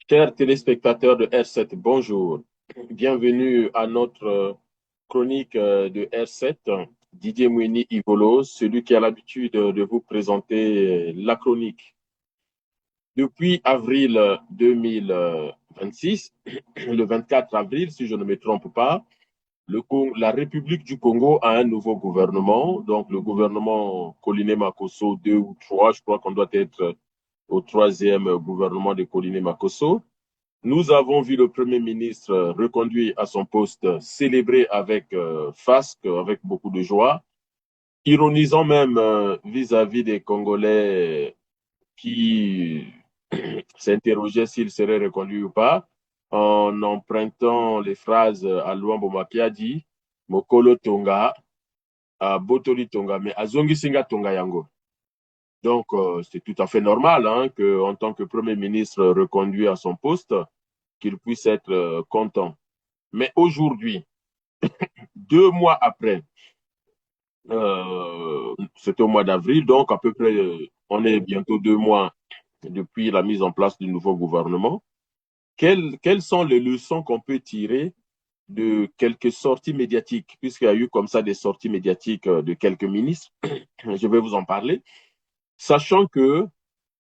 Chers téléspectateurs de R7, bonjour. Bienvenue à notre chronique de R7. Didier Mouini Ivolo, celui qui a l'habitude de vous présenter la chronique. Depuis avril 2026, le 24 avril, si je ne me trompe pas, la République du Congo a un nouveau gouvernement. Donc, le gouvernement Koliné Makosso 2 ou 3, je crois qu'on doit être au troisième gouvernement de Koliné Makosso. Nous avons vu le Premier ministre reconduit à son poste, célébré avec fasque, avec beaucoup de joie, ironisant même vis-à-vis des Congolais qui s'interrogeaient s'il serait reconduit ou pas, en empruntant les phrases à Luambo qui a dit Mokolo Tonga, à Botoli Tonga, mais à Zongi Singa Tonga Yango. Donc, c'est tout à fait normal hein, qu'en tant que Premier ministre reconduit à son poste, qu'il puisse être content. Mais aujourd'hui, 2 mois après, c'était au mois d'avril, donc à peu près, on est bientôt 2 mois depuis la mise en place du nouveau gouvernement. Quelles sont les leçons qu'on peut tirer de quelques sorties médiatiques, puisqu'il y a eu comme ça des sorties médiatiques de quelques ministres? Je vais vous en parler, sachant que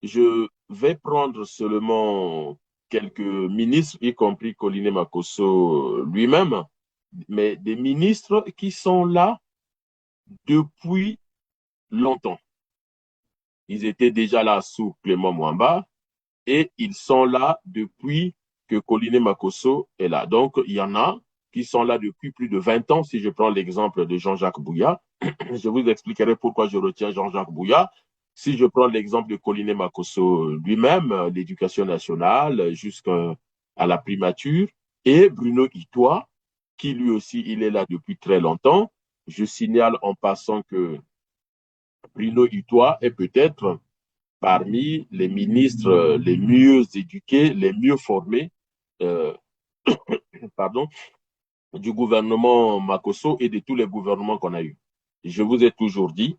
je vais prendre seulement quelques ministres, y compris Koliné Makosso lui-même, mais des ministres qui sont là depuis longtemps. Ils étaient déjà là sous Clément Mwamba et ils sont là depuis que Koliné Makosso est là. Donc, il y en a qui sont là depuis plus de 20 ans. Si je prends l'exemple de Jean-Jacques Bouya, je vous expliquerai pourquoi je retiens Jean-Jacques Bouya. Si je prends l'exemple de Koliné Makosso lui-même, l'éducation nationale jusqu'à la primature, et Bruno Itoa, qui lui aussi, il est là depuis très longtemps. Je signale en passant que Bruno Itoa est peut-être parmi les ministres les mieux éduqués, les mieux formés, euh, pardon, du gouvernement Makosso et de tous les gouvernements qu'on a eus. Je vous ai toujours dit,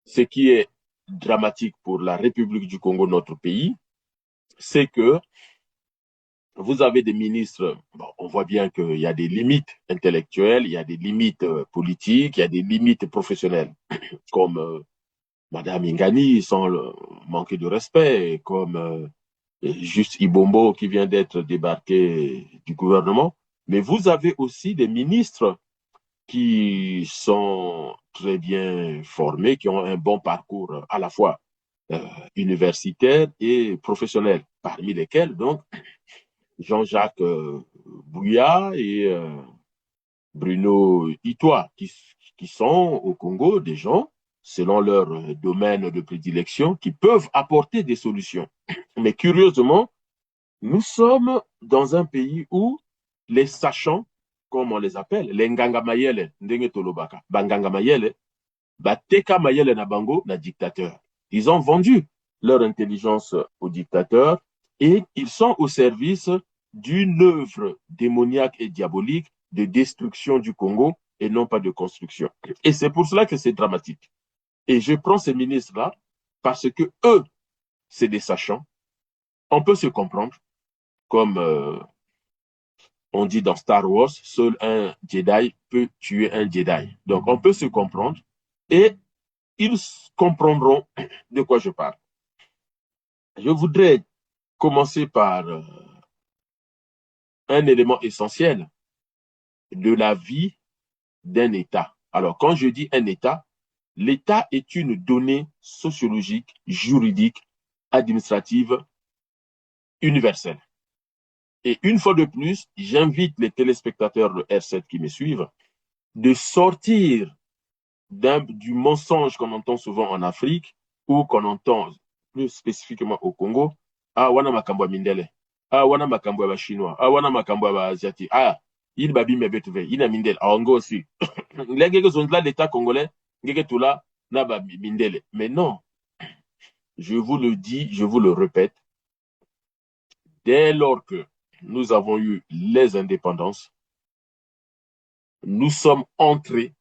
ce qui est dramatique pour la République du Congo, notre pays, c'est que vous avez des ministres, bon, on voit bien qu'il y a des limites intellectuelles, il y a des limites politiques, il y a des limites professionnelles, comme Madame Ingani, sans manquer de respect, comme juste Ibombo qui vient d'être débarqué du gouvernement. Mais vous avez aussi des ministres qui sont très bien formés, qui ont un bon parcours à la fois euh, universitaire et professionnel, parmi lesquels donc Jean-Jacques Bouya et Bruno Itoa, qui sont au Congo des gens, selon leur domaine de prédilection, qui peuvent apporter des solutions. Mais curieusement, nous sommes dans un pays où les sachants, comme on les appelle, les Nganga Mayele, Ndenge Tolobaka, Banganga Mayele, Bateka Mayele na Bango, na dictateur. Ils ont vendu leur intelligence aux dictateurs et ils sont au service d'une œuvre démoniaque et diabolique de destruction du Congo et non pas de construction. Et c'est pour cela que c'est dramatique. Et je prends ces ministres-là parce que eux, c'est des sachants. On peut se comprendre, comme on dit dans Star Wars, seul un Jedi peut tuer un Jedi. Donc on peut se comprendre et ils comprendront de quoi je parle. Je voudrais commencer par un élément essentiel de la vie d'un État. Alors, quand je dis un État, l'État est une donnée sociologique, juridique, administrative, universelle. Et une fois de plus, j'invite les téléspectateurs de R7 qui me suivent de sortir du mensonge qu'on entend souvent en Afrique ou qu'on entend plus spécifiquement au Congo. Ah, wana makambo ya mindele. Ah, wana makambo ya chinois. Ah, wana makambo ya asiatique. Ah, il babi mebetuve. Il a mindele. Ah, ongo aussi. L'engege zondla l'État congolais. Ngege tula na ba mindele. Mais non, je vous le dis, je vous le répète. Dès lors que nous avons eu les indépendances, nous sommes entrés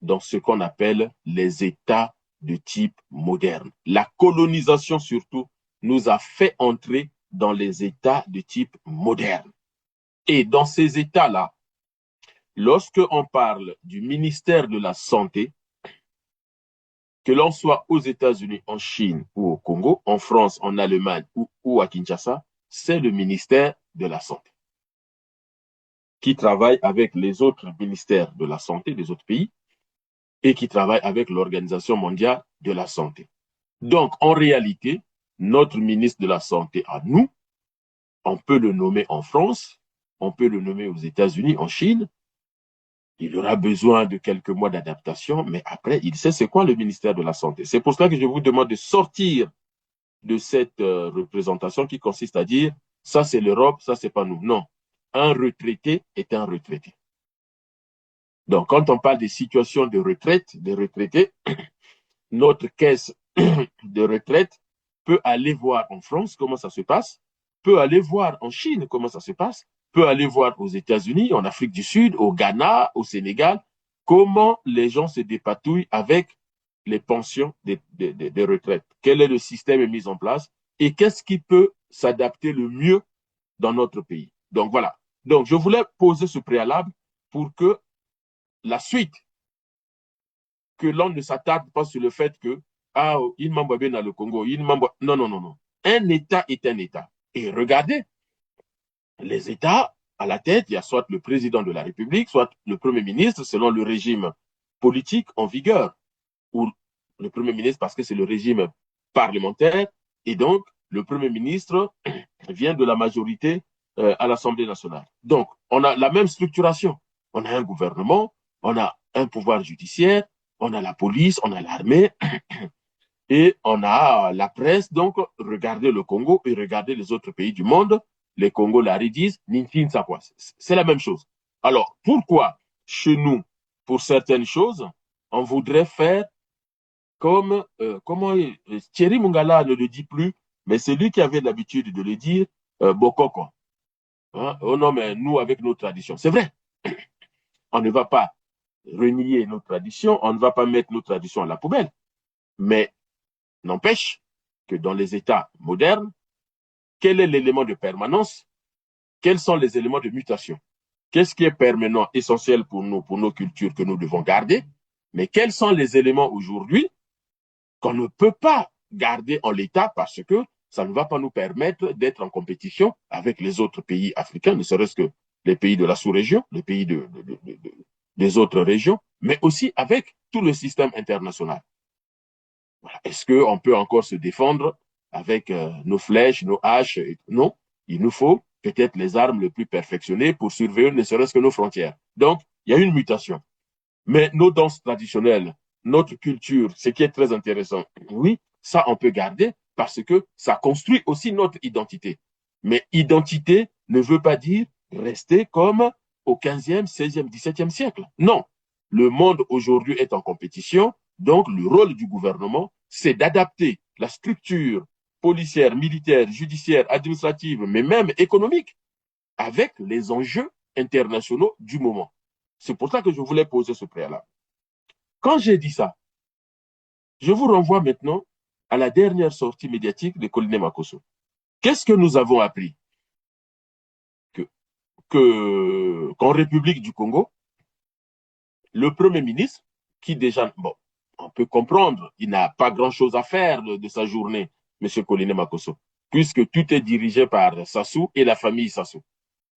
dans ce qu'on appelle les États de type moderne. La colonisation surtout nous a fait entrer dans les États de type moderne. Et dans ces États-là, lorsque on parle du ministère de la Santé, que l'on soit aux États-Unis, en Chine ou au Congo, en France, en Allemagne ou à Kinshasa, c'est le ministère de la Santé qui travaille avec les autres ministères de la Santé des autres pays et qui travaille avec l'Organisation mondiale de la santé. Donc, en réalité, notre ministre de la Santé à nous, on peut le nommer en France, on peut le nommer aux États-Unis, en Chine. Il aura besoin de quelques mois d'adaptation, mais après, il sait c'est quoi le ministère de la Santé. C'est pour cela que je vous demande de sortir de cette représentation qui consiste à dire ça c'est l'Europe, ça c'est pas nous. Non, un retraité est un retraité. Donc, quand on parle des situations de retraite, des retraités, notre caisse de retraite peut aller voir en France comment ça se passe, peut aller voir en Chine comment ça se passe, peut aller voir aux États-Unis, en Afrique du Sud, au Ghana, au Sénégal, comment les gens se dépatouillent avec les pensions des retraites. Quel est le système mis en place et qu'est-ce qui peut s'adapter le mieux dans notre pays. Donc voilà. Donc je voulais poser ce préalable pour que la suite, que l'on ne s'attarde pas sur le fait que ah, il m'envoie bien dans le Congo, il m'envoie. Non, non, non, non. Un État est un État. Et regardez, les États, à la tête, il y a soit le président de la République, soit le Premier ministre, selon le régime politique en vigueur, ou le Premier ministre parce que c'est le régime parlementaire, et donc le Premier ministre vient de la majorité à l'Assemblée nationale. Donc, on a la même structuration. On a un gouvernement, on a un pouvoir judiciaire, on a la police, on a l'armée, et on a la presse. Donc, regardez le Congo et regardez les autres pays du monde. Les Congolais disent Nintin Sakwa. C'est la même chose. Alors, pourquoi chez nous, pour certaines choses, on voudrait faire comme comment Thierry Mungala ne le dit plus, mais c'est lui qui avait l'habitude de le dire, Bokoko. Hein? Oh non, mais nous, avec nos traditions. C'est vrai, on ne va pas renier nos traditions, on ne va pas mettre nos traditions à la poubelle. Mais n'empêche que dans les États modernes, quel est l'élément de permanence? Quels sont les éléments de mutation? Qu'est-ce qui est permanent, essentiel pour nous, pour nos cultures que nous devons garder? Mais quels sont les éléments aujourd'hui qu'on ne peut pas garder en l'état parce que ça ne va pas nous permettre d'être en compétition avec les autres pays africains, ne serait-ce que les pays de la sous-région, les pays des autres régions, mais aussi avec tout le système international. Voilà. Est-ce qu'on peut encore se défendre avec nos flèches, nos haches? Non, il nous faut peut-être les armes les plus perfectionnées pour surveiller ne serait-ce que nos frontières. Donc, il y a une mutation. Mais nos danses traditionnelles, notre culture, ce qui est très intéressant, oui, ça on peut garder parce que ça construit aussi notre identité. Mais identité ne veut pas dire rester comme au 15e, 16e, 17e siècle. Non. Le monde aujourd'hui est en compétition, donc le rôle du gouvernement, c'est d'adapter la structure policière, militaire, judiciaire, administrative, mais même économique, avec les enjeux internationaux du moment. C'est pour ça que je voulais poser ce préalable. Quand j'ai dit ça, je vous renvoie maintenant à la dernière sortie médiatique de Colline Makosso. Qu'est-ce que nous avons appris? Qu'en République du Congo, le Premier ministre, qui déjà, bon, on peut comprendre, il n'a pas grand-chose à faire de sa journée, M. Colline Makosso, puisque tout est dirigé par Sassou et la famille Sassou.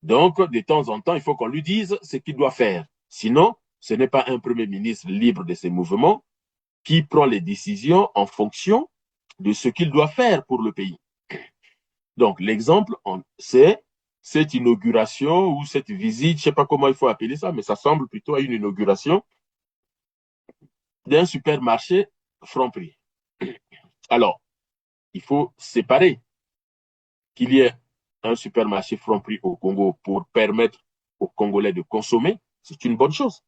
Donc, de temps en temps, il faut qu'on lui dise ce qu'il doit faire. Sinon, ce n'est pas un Premier ministre libre de ses mouvements qui prend les décisions en fonction de ce qu'il doit faire pour le pays. Donc, l'exemple, c'est cette inauguration ou cette visite, je ne sais pas comment il faut appeler ça, mais ça semble plutôt à une inauguration d'un supermarché Franprix. Alors, il faut séparer qu'il y ait un supermarché Franprix au Congo pour permettre aux Congolais de consommer, c'est une bonne chose.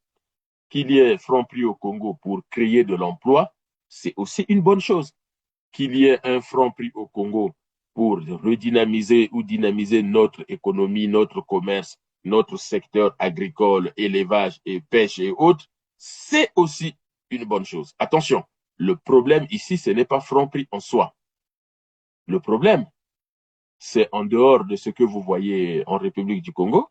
Qu'il y ait Franprix au Congo pour créer de l'emploi, c'est aussi une bonne chose. Qu'il y ait un Franprix au Congo pour redynamiser ou dynamiser notre économie, notre commerce, notre secteur agricole, élevage et pêche et autres, c'est aussi une bonne chose. Attention, le problème ici, ce n'est pas Franprix en soi. Le problème, c'est en dehors de ce que vous voyez en République du Congo.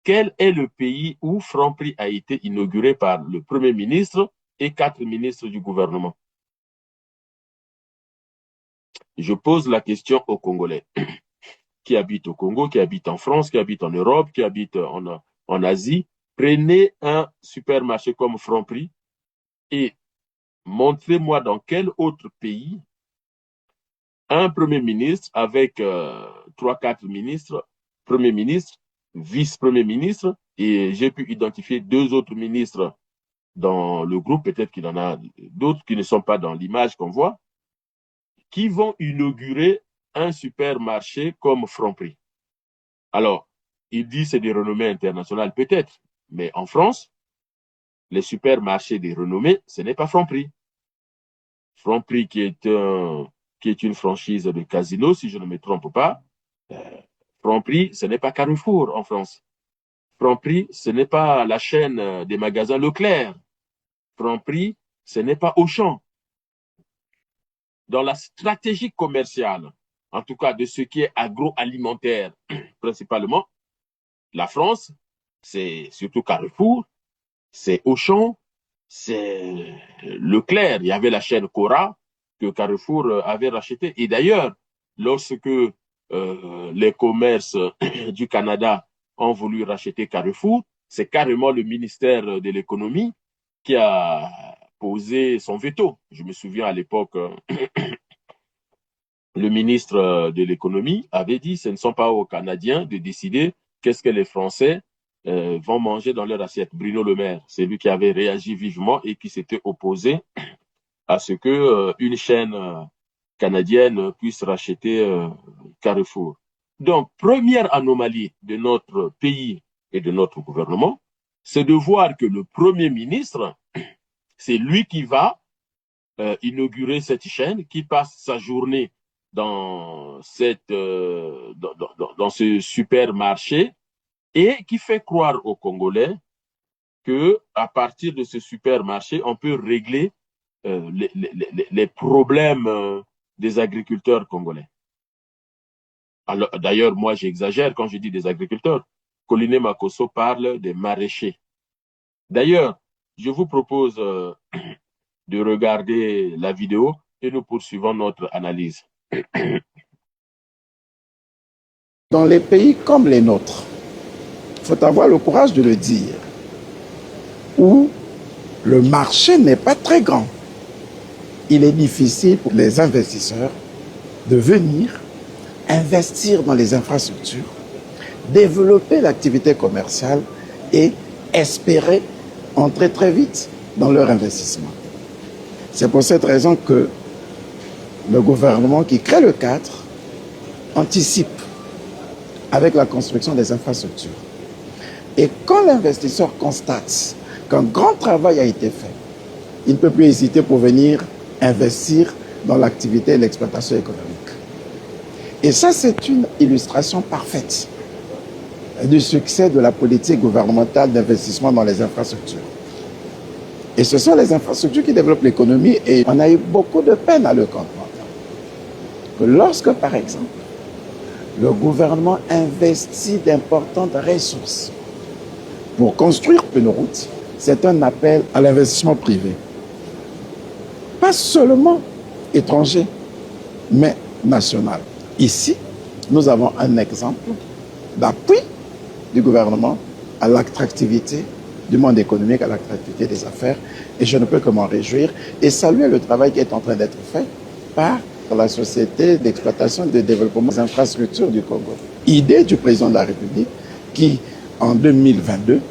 Quel est le pays où Franprix a été inauguré par le Premier ministre et 4 ministres du gouvernement? Je pose la question aux Congolais qui habitent au Congo, qui habitent en France, qui habitent en Europe, qui habitent en Asie. Prenez un supermarché comme Franprix et montrez-moi dans quel autre pays un Premier ministre avec 3-4 ministres, Premier ministre, vice-premier ministre, et j'ai pu identifier 2 autres ministres dans le groupe, peut-être qu'il y en a d'autres qui ne sont pas dans l'image qu'on voit, qui vont inaugurer un supermarché comme Franprix. Alors, il dit c'est des renommées internationales, peut-être, mais en France, les supermarchés des renommées, ce n'est pas Franprix. Franprix qui est une franchise de casino, si je ne me trompe pas. Franprix, ce n'est pas Carrefour en France. Franprix, ce n'est pas la chaîne des magasins Leclerc. Franprix, ce n'est pas Auchan. Dans la stratégie commerciale, en tout cas de ce qui est agroalimentaire principalement, la France, c'est surtout Carrefour, c'est Auchan, c'est Leclerc. Il y avait la chaîne Cora que Carrefour avait rachetée. Et d'ailleurs, lorsque les commerces du Canada ont voulu racheter Carrefour, c'est carrément le ministère de l'économie qui a posé son veto. Je me souviens à l'époque, le ministre de l'économie avait dit ce ne sont pas aux Canadiens de décider qu'est-ce que les Français vont manger dans leur assiette. Bruno Le Maire, c'est lui qui avait réagi vivement et qui s'était opposé à ce que une chaîne canadienne puisse racheter Carrefour. Donc, première anomalie de notre pays et de notre gouvernement, c'est de voir que le Premier ministre, c'est lui qui va inaugurer cette chaîne, qui passe sa journée dans ce supermarché et qui fait croire aux Congolais que à partir de ce supermarché, on peut régler les problèmes des agriculteurs congolais. Alors, d'ailleurs, moi, j'exagère quand je dis des agriculteurs. Coliné Makosso parle des maraîchers. D'ailleurs, je vous propose de regarder la vidéo et nous poursuivons notre analyse. Dans les pays comme les nôtres, il faut avoir le courage de le dire, où le marché n'est pas très grand. Il est difficile pour les investisseurs de venir investir dans les infrastructures, développer l'activité commerciale et espérer entrer très vite dans leur investissement. C'est pour cette raison que le gouvernement qui crée le cadre anticipe avec la construction des infrastructures. Et quand l'investisseur constate qu'un grand travail a été fait, il ne peut plus hésiter pour venir investir dans l'activité et l'exploitation économique. Et ça, c'est une illustration parfaite du succès de la politique gouvernementale d'investissement dans les infrastructures. Et ce sont les infrastructures qui développent l'économie et on a eu beaucoup de peine à le comprendre. Que lorsque, par exemple, le gouvernement investit d'importantes ressources pour construire une route, c'est un appel à l'investissement privé. Pas seulement étranger, mais national. Ici, nous avons un exemple d'appui du gouvernement à l'attractivité du monde économique, à l'attractivité des affaires. Et je ne peux que m'en réjouir et saluer le travail qui est en train d'être fait par la Société d'exploitation et de développement des infrastructures du Congo. Idée du président de la République qui, en 2022,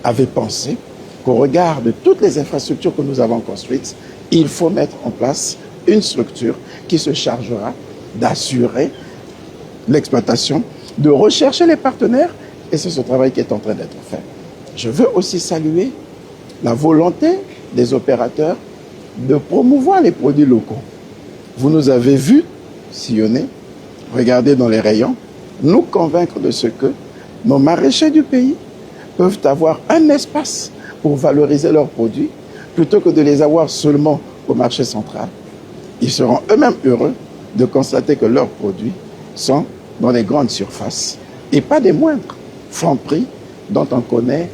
avait pensé qu'au regard de toutes les infrastructures que nous avons construites, il faut mettre en place une structure qui se chargera d'assurer l'exploitation, de rechercher les partenaires, et c'est ce travail qui est en train d'être fait. Je veux aussi saluer la volonté des opérateurs de promouvoir les produits locaux. Vous nous avez vus sillonner, regarder dans les rayons, nous convaincre de ce que nos maraîchers du pays peuvent avoir un espace pour valoriser leurs produits plutôt que de les avoir seulement au marché central. Ils seront eux-mêmes heureux de constater que leurs produits sont dans les grandes surfaces. Et pas des moindres. Franprix, dont on connaît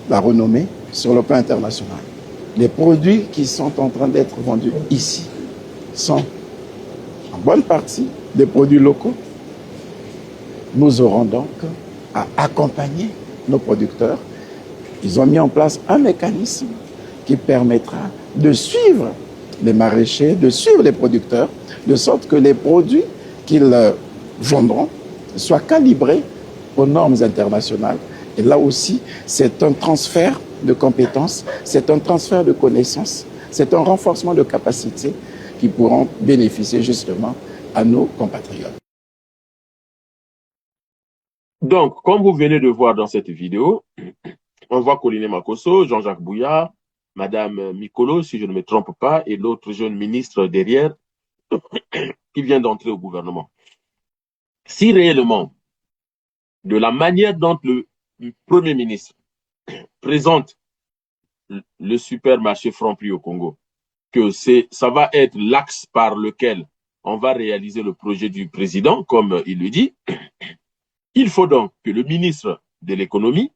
la renommée sur le plan international. Les produits qui sont en train d'être vendus ici sont en bonne partie des produits locaux. Nous aurons donc à accompagner nos producteurs. Ils ont mis en place un mécanisme qui permettra de suivre les maraîchers, de suivre les producteurs, de sorte que les produits qu'ils vendront soient calibrés aux normes internationales. Et là aussi, c'est un transfert de compétences, c'est un transfert de connaissances, c'est un renforcement de capacités qui pourront bénéficier justement à nos compatriotes. Donc, comme vous venez de voir dans cette vidéo, on voit Colline Makosso, Jean-Jacques Bouillard, Madame Mikolo, si je ne me trompe pas, et l'autre jeune ministre derrière qui vient d'entrer au gouvernement. Si réellement, de la manière dont le Premier ministre présente le supermarché Franprix au Congo, que ça va être l'axe par lequel on va réaliser le projet du président, comme il le dit, il faut donc que le ministre de l'économie,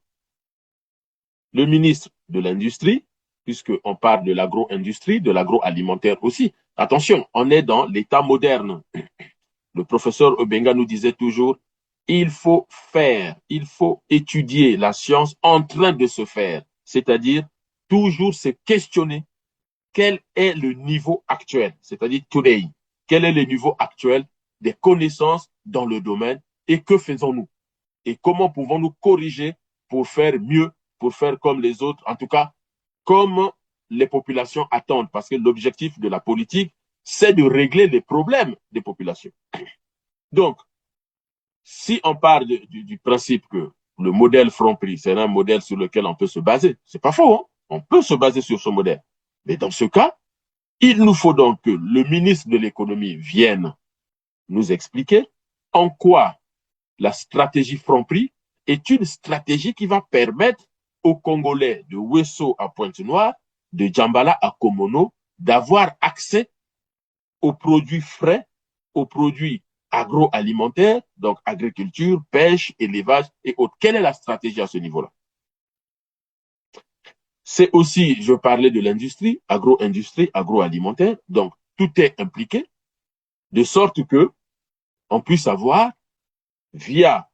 le ministre de l'industrie, puisqu'on parle de l'agro-industrie, de l'agroalimentaire aussi. Attention, on est dans l'état moderne. Le professeur Obenga nous disait toujours, il faut faire, il faut étudier la science en train de se faire, c'est-à-dire toujours se questionner quel est le niveau actuel, c'est-à-dire today, quel est le niveau actuel des connaissances dans le domaine et que faisons-nous et comment pouvons-nous corriger pour faire mieux, pour faire comme les autres, en tout cas comme les populations attendent, parce que l'objectif de la politique, c'est de régler les problèmes des populations. Donc, si on part du principe que le modèle Franprix, c'est un modèle sur lequel on peut se baser, c'est pas faux, hein? On peut se baser sur ce modèle. Mais dans ce cas, il nous faut donc que le ministre de l'économie vienne nous expliquer en quoi la stratégie Franprix est une stratégie qui va permettre aux Congolais de Ouesso à Pointe-Noire, de Djambala à Komono, d'avoir accès aux produits frais, aux produits agroalimentaires, donc agriculture, pêche, élevage et autres. Quelle est la stratégie à ce niveau-là? C'est aussi, je parlais de l'industrie, agro-industrie, agroalimentaire, donc tout est impliqué, de sorte que on puisse avoir, via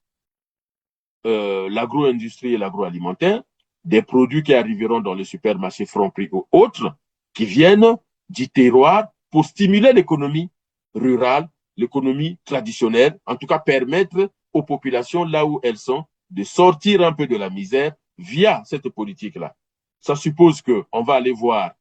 l'agro-industrie et l'agroalimentaire, des produits qui arriveront dans les supermarchés Franprix ou autres, qui viennent du terroir pour stimuler l'économie rurale, l'économie traditionnelle, en tout cas permettre aux populations là où elles sont de sortir un peu de la misère via cette politique-là. Ça suppose qu'on va aller voir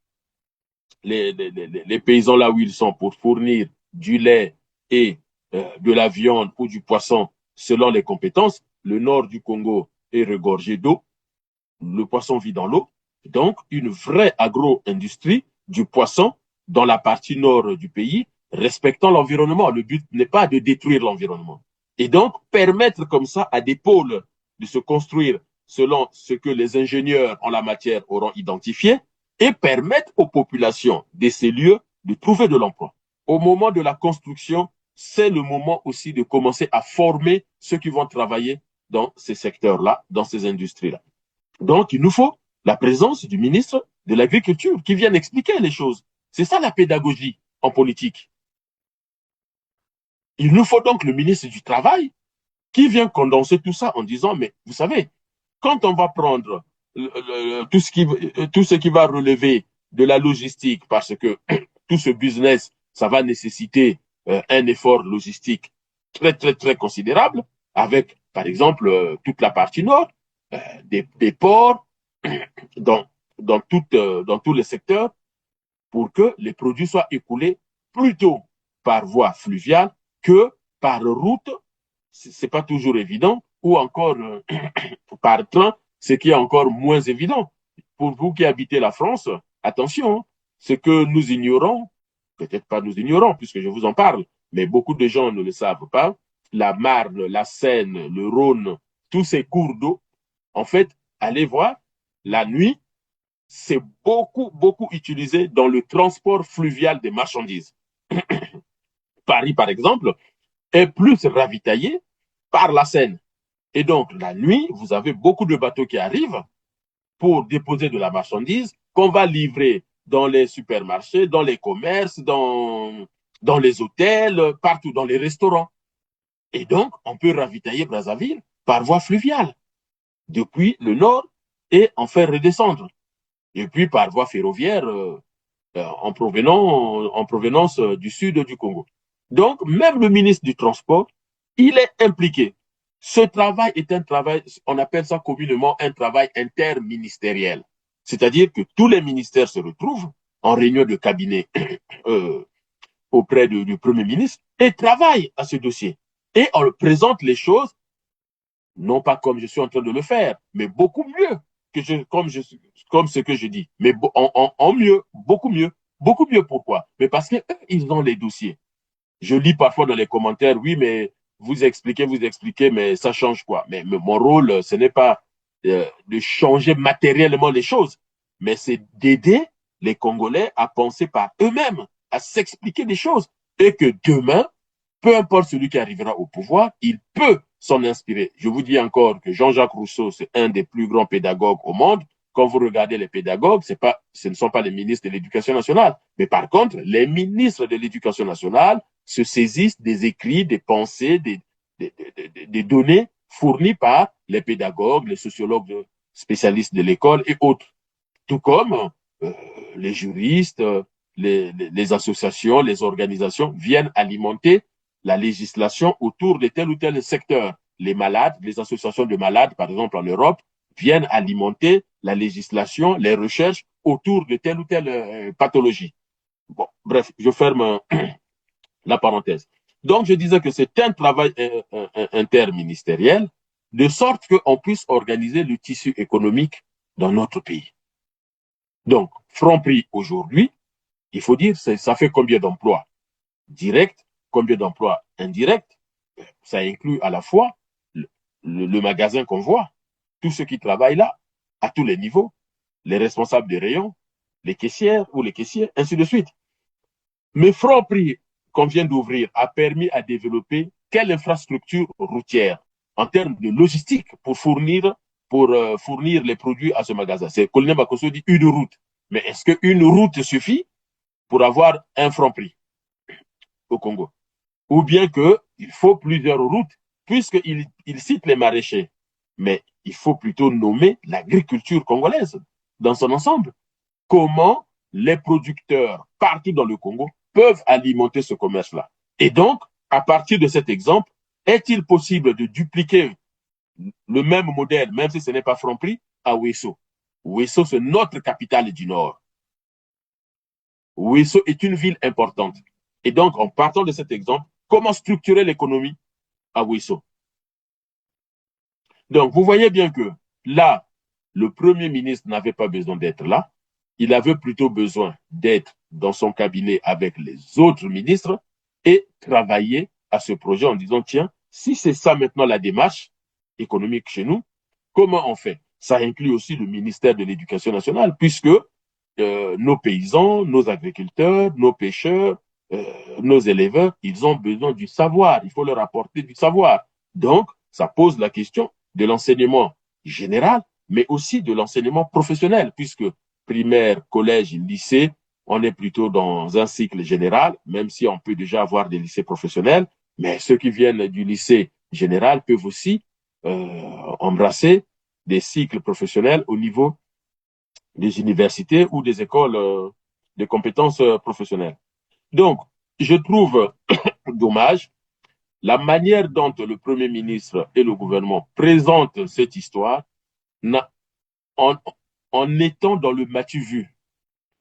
les paysans là où ils sont pour fournir du lait et de la viande ou du poisson selon les compétences. Le nord du Congo est regorgé d'eau, le poisson vit dans l'eau. Donc, une vraie agro-industrie du poisson dans la partie nord du pays, respectant l'environnement. Le but n'est pas de détruire l'environnement. Et donc, permettre comme ça à des pôles de se construire selon ce que les ingénieurs en la matière auront identifié et permettre aux populations de ces lieux de trouver de l'emploi. Au moment de la construction, c'est le moment aussi de commencer à former ceux qui vont travailler dans ces secteurs-là, dans ces industries-là. Donc, il nous faut la présence du ministre de l'Agriculture qui vienne expliquer les choses. C'est ça la pédagogie en politique. Il nous faut donc le ministre du Travail qui vient condenser tout ça en disant, mais vous savez, quand on va prendre tout ce qui va relever de la logistique, parce que tout ce business, ça va nécessiter un effort logistique très, très, très considérable, avec, par exemple, toute la partie nord, des ports, dans, dans tous les secteurs, pour que les produits soient écoulés plutôt par voie fluviale que par route, c'est pas toujours évident, ou encore par train, ce qui est encore moins évident. Pour vous qui habitez la France, attention, ce que nous ignorons, peut-être pas nous ignorons, puisque je vous en parle, mais beaucoup de gens ne le savent pas, la Marne, la Seine, le Rhône, tous ces cours d'eau, en fait, allez voir, la nuit, c'est beaucoup, beaucoup utilisé dans le transport fluvial des marchandises. Paris, par exemple, est plus ravitaillé par la Seine. Et donc, la nuit, vous avez beaucoup de bateaux qui arrivent pour déposer de la marchandise qu'on va livrer dans les supermarchés, dans les commerces, dans les hôtels, partout, dans les restaurants. Et donc, on peut ravitailler Brazzaville par voie fluviale, depuis le nord, et en faire redescendre. Et puis par voie ferroviaire en provenance du sud du Congo. Donc, même le ministre du Transport, il est impliqué. Ce travail est un travail, on appelle ça communément un travail interministériel. C'est-à-dire que tous les ministères se retrouvent en réunion de cabinet euh, auprès du Premier ministre et travaillent à ce dossier. Et on présente les choses, non pas comme je suis en train de le faire, mais beaucoup mieux comme ce que je dis, mais en mieux, beaucoup mieux. Beaucoup mieux, pourquoi? Mais parce qu'ils ont les dossiers. Je lis parfois dans les commentaires, oui, mais vous expliquez, mais ça change quoi? Mais mon rôle, ce n'est pas de changer matériellement les choses, mais c'est d'aider les Congolais à penser par eux-mêmes, à s'expliquer des choses. Et que demain, peu importe celui qui arrivera au pouvoir, il peut s'en inspirer. Je vous dis encore que Jean-Jacques Rousseau, c'est un des plus grands pédagogues au monde. Quand vous regardez les pédagogues, ce ne sont pas les ministres de l'Éducation nationale. Mais par contre, les ministres de l'Éducation nationale se saisissent des écrits, des pensées, des données fournies par les pédagogues, les sociologues spécialistes de l'école et autres. Tout comme euh, les juristes, les associations, les organisations viennent alimenter la législation autour de tel ou tel secteur. Les malades, les associations de malades, par exemple en Europe, viennent alimenter la législation, les recherches autour de telle ou telle pathologie. Bon, bref, je ferme la parenthèse. Donc, je disais que c'est un travail interministériel, de sorte qu'on puisse organiser le tissu économique dans notre pays. Donc, Franprix aujourd'hui, il faut dire, ça fait combien d'emplois directs, combien d'emplois indirects. Ça inclut à la fois le magasin qu'on voit, tous ceux qui travaillent là, à tous les niveaux, les responsables des rayons, les caissières ou les caissiers, ainsi de suite. Mais Franprix, qu'on vient d'ouvrir, a permis à développer quelle infrastructure routière en termes de logistique pour fournir les produits à ce magasin. C'est Colonel Bakosso dit une route. Mais est-ce qu'une route suffit pour avoir un Franprix au Congo? Ou bien qu'il faut plusieurs routes, puisqu'il cite les maraîchers. Mais il faut plutôt nommer l'agriculture congolaise dans son ensemble. Comment les producteurs partout dans le Congo peuvent alimenter ce commerce-là. Et donc, à partir de cet exemple, est-il possible de dupliquer le même modèle, même si ce n'est pas Franprix, à Ouesso? Ouesso, c'est notre capitale du Nord. Ouesso est une ville importante. Et donc, en partant de cet exemple, comment structurer l'économie à Ouesso? Donc, vous voyez bien que là, le Premier ministre n'avait pas besoin d'être là. Il avait plutôt besoin d'être dans son cabinet avec les autres ministres et travailler à ce projet en disant, tiens, si c'est ça maintenant la démarche économique chez nous, comment on fait? Ça inclut aussi le ministère de l'Éducation nationale, puisque nos paysans, nos agriculteurs, nos pêcheurs, nos éleveurs, ils ont besoin du savoir. Il faut leur apporter du savoir. Donc, ça pose la question de l'enseignement général, mais aussi de l'enseignement professionnel, puisque primaire, collège, lycée, on est plutôt dans un cycle général, même si on peut déjà avoir des lycées professionnels, mais ceux qui viennent du lycée général peuvent aussi embrasser des cycles professionnels au niveau des universités ou des écoles de compétences professionnelles. Donc, je trouve dommage la manière dont le Premier ministre et le gouvernement présentent cette histoire en, en étant dans le matu-vu,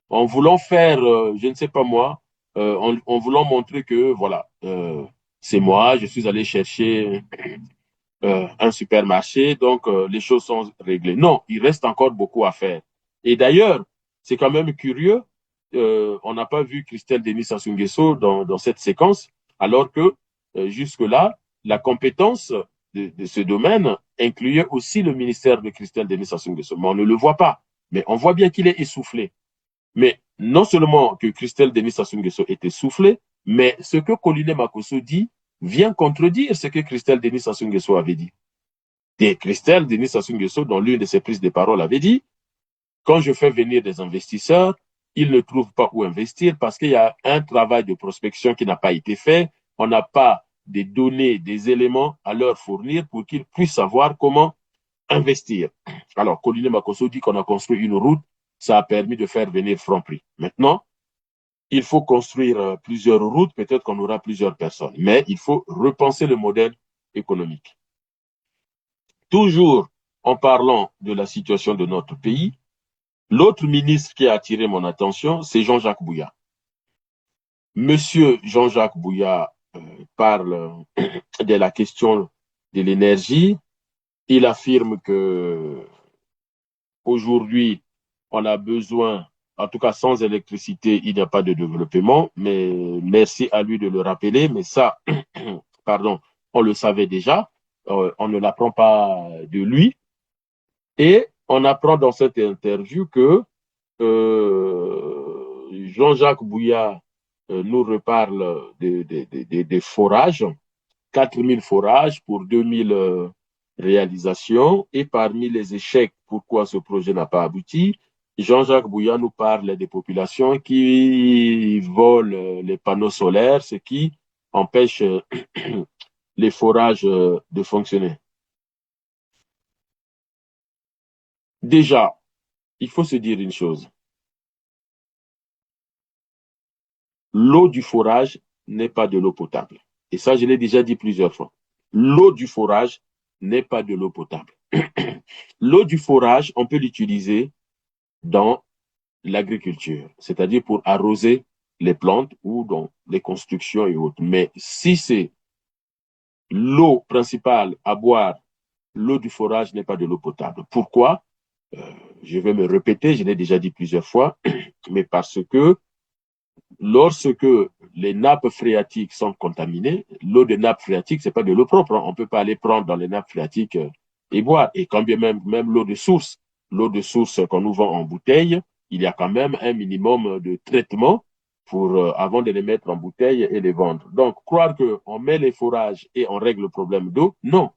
en voulant faire, je ne sais pas moi, en voulant montrer que, voilà, c'est moi, je suis allé chercher un supermarché, donc les choses sont réglées. Non, il reste encore beaucoup à faire. Et d'ailleurs, c'est quand même curieux, on n'a pas vu Christelle Denis Sassou Nguesso dans cette séquence, alors que jusque-là, la compétence de ce domaine incluait aussi le ministère de Christelle Denis Sassou Nguesso. Mais on ne le voit pas. Mais on voit bien qu'il est essoufflé. Mais non seulement que Christelle Denis Sassou Nguesso est essoufflé, mais ce que Colline Makosso dit vient contredire ce que Christelle Denis Sassou Nguesso avait dit. Et Christelle Denis Sassou Nguesso, dans l'une de ses prises de parole, avait dit « Quand je fais venir des investisseurs, ils ne trouvent pas où investir parce qu'il y a un travail de prospection qui n'a pas été fait. On n'a pas des données, des éléments à leur fournir pour qu'ils puissent savoir comment investir. » Alors, Colline Makosso dit qu'on a construit une route, ça a permis de faire venir Franprix. Maintenant, il faut construire plusieurs routes, peut-être qu'on aura plusieurs personnes, mais il faut repenser le modèle économique. Toujours en parlant de la situation de notre pays, l'autre ministre qui a attiré mon attention, c'est Jean-Jacques Bouya. Monsieur Jean-Jacques Bouya parle de la question de l'énergie. Il affirme que aujourd'hui, on a besoin, en tout cas sans électricité, il n'y a pas de développement, mais merci à lui de le rappeler, mais ça, pardon, on le savait déjà, on ne l'apprend pas de lui. Et on apprend dans cette interview que Jean-Jacques Bouya nous reparle des forages, 4000 forages pour 2000 réalisations, et parmi les échecs, pourquoi ce projet n'a pas abouti, Jean-Jacques Bouya nous parle des populations qui volent les panneaux solaires, ce qui empêche les forages de fonctionner. Déjà, il faut se dire une chose. L'eau du forage n'est pas de l'eau potable. Et ça, je l'ai déjà dit plusieurs fois. L'eau du forage n'est pas de l'eau potable. L'eau du forage, on peut l'utiliser dans l'agriculture, c'est-à-dire pour arroser les plantes ou dans les constructions et autres. Mais si c'est l'eau principale à boire, l'eau du forage n'est pas de l'eau potable. Pourquoi? Je vais me répéter, je l'ai déjà dit plusieurs fois, mais parce que lorsque les nappes phréatiques sont contaminées, l'eau de nappe phréatique, c'est pas de l'eau propre. On peut pas aller prendre dans les nappes phréatiques et boire. Et quand bien même l'eau de source qu'on nous vend en bouteille, il y a quand même un minimum de traitement pour avant de les mettre en bouteille et les vendre. Donc, croire qu'on met les forages et on règle le problème d'eau, non.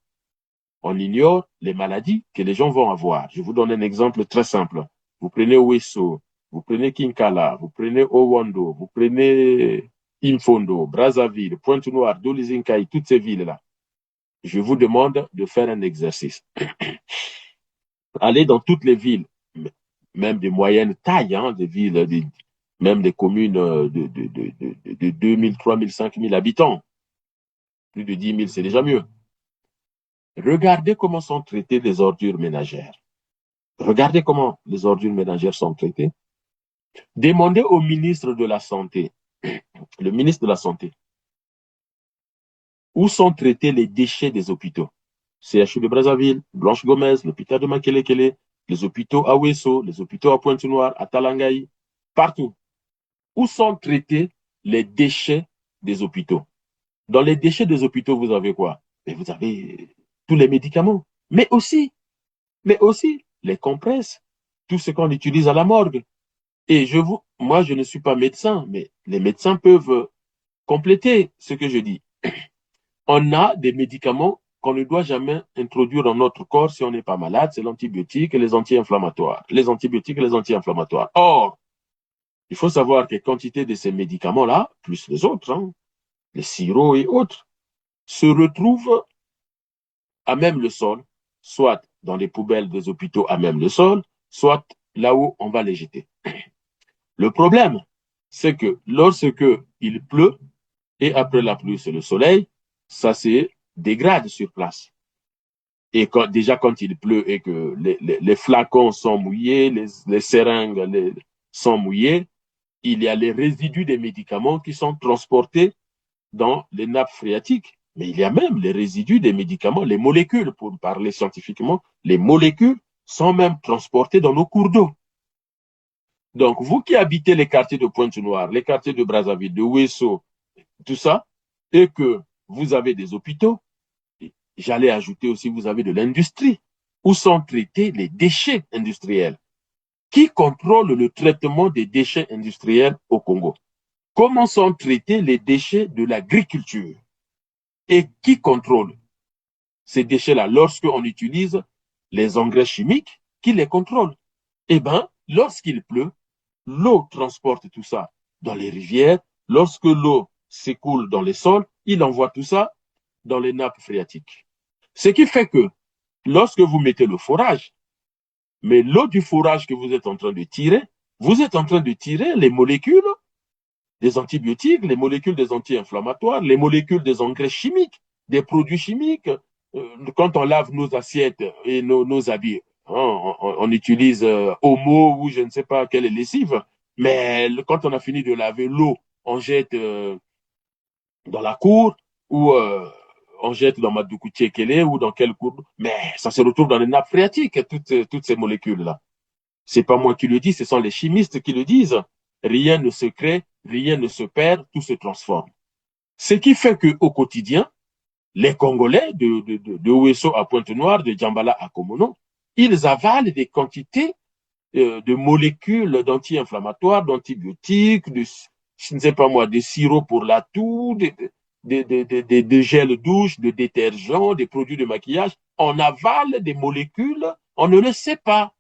On ignore les maladies que les gens vont avoir. Je vous donne un exemple très simple. Vous prenez Ouesso, vous prenez Kinkala, vous prenez Owando, vous prenez Imfondo, Brazzaville, Pointe-Noire, Dolizinkai, toutes ces villes-là. Je vous demande de faire un exercice. Allez dans toutes les villes, même de moyenne taille, hein, des villes, même des communes de 2000, 3000, 5000 habitants. Plus de 10 000, c'est déjà mieux. Regardez comment sont traitées les ordures ménagères. Regardez comment les ordures ménagères sont traitées. Demandez au ministre de la Santé, le ministre de la Santé, où sont traités les déchets des hôpitaux. CHU de Brazzaville, Blanche Gomez, l'hôpital de Makelekele, les hôpitaux à Ouesso, les hôpitaux à Pointe-Noire, à Talangaï, partout. Où sont traités les déchets des hôpitaux? Dans les déchets des hôpitaux, vous avez quoi? Mais vous avez tous les médicaments, mais aussi les compresses, tout ce qu'on utilise à la morgue. Et moi, je ne suis pas médecin, mais les médecins peuvent compléter ce que je dis. On a des médicaments qu'on ne doit jamais introduire dans notre corps si on n'est pas malade, c'est l'antibiotique et les anti-inflammatoires. Les antibiotiques et les anti-inflammatoires. Or, il faut savoir que quantité de ces médicaments-là, plus les autres, hein, les sirops et autres, se retrouvent à même le sol, soit dans les poubelles des hôpitaux à même le sol, soit là où on va les jeter. Le problème, c'est que lorsque il pleut, et après la pluie, c'est le soleil, ça se dégrade sur place. Et déjà, quand il pleut et que les flacons sont mouillés, les seringues sont mouillées, il y a les résidus des médicaments qui sont transportés dans les nappes phréatiques. Mais il y a même les résidus des médicaments, les molécules, pour parler scientifiquement, les molécules sont même transportées dans nos cours d'eau. Donc, vous qui habitez les quartiers de Pointe-Noire, les quartiers de Brazzaville, de Ouesso, tout ça, et que vous avez des hôpitaux, j'allais ajouter aussi, vous avez de l'industrie, où sont traités les déchets industriels. Qui contrôle le traitement des déchets industriels au Congo? Comment sont traités les déchets de l'agriculture? Et qui contrôle ces déchets-là lorsqu'on utilise les engrais chimiques? Qui les contrôle? Eh bien, lorsqu'il pleut, l'eau transporte tout ça dans les rivières. Lorsque l'eau s'écoule dans les sols, il envoie tout ça dans les nappes phréatiques. Ce qui fait que lorsque vous mettez le forage, mais l'eau du forage que vous êtes en train de tirer, vous êtes en train de tirer les molécules des antibiotiques, les molécules des anti-inflammatoires, les molécules des engrais chimiques, des produits chimiques. Quand on lave nos assiettes et nos habits, on utilise Omo ou je ne sais pas quelle lessive, mais quand on a fini de laver l'eau, on jette dans la cour ou on jette dans Madoukou Tchekele ou dans quelle cour, mais ça se retrouve dans les nappes phréatiques, toutes ces molécules-là. C'est pas moi qui le dis, ce sont les chimistes qui le disent. Rien ne se crée, rien ne se perd, tout se transforme. Ce qui fait qu'au quotidien, les Congolais de Ouesso à Pointe-Noire, de Djambala à Komono, ils avalent des quantités de molécules d'anti-inflammatoires, d'antibiotiques, je ne sais pas moi, des sirops pour la toux, des gels douche, de détergents, des produits de maquillage. On avale des molécules, on ne le sait pas.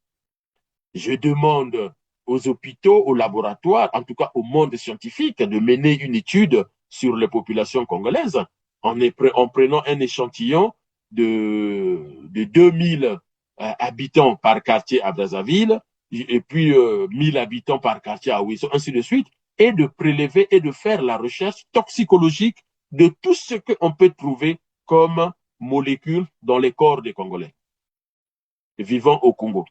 Je demande aux hôpitaux, aux laboratoires, en tout cas au monde scientifique, de mener une étude sur les populations congolaises en prenant un échantillon de 2000 habitants par quartier à Brazzaville et puis 1000 habitants par quartier à Ouisso, ainsi de suite, et de prélever et de faire la recherche toxicologique de tout ce qu'on peut trouver comme molécules dans les corps des Congolais vivant au Congo.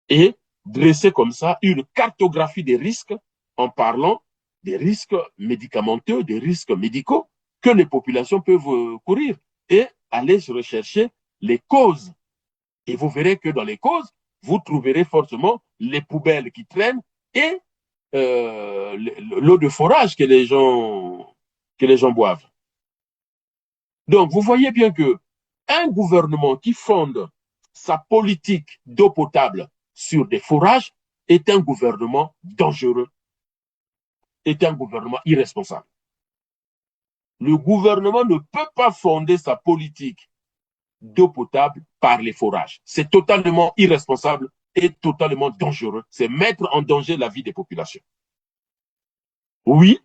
Et dresser comme ça une cartographie des risques en parlant des risques médicamenteux, des risques médicaux que les populations peuvent courir et aller rechercher les causes. Et vous verrez que dans les causes, vous trouverez forcément les poubelles qui traînent et l'eau de forage que les gens boivent. Donc, vous voyez bien que un gouvernement qui fonde sa politique d'eau potable sur des forages est un gouvernement dangereux, est un gouvernement irresponsable. Le gouvernement ne peut pas fonder sa politique d'eau potable par les forages. C'est totalement irresponsable et totalement dangereux. C'est mettre en danger la vie des populations. Oui,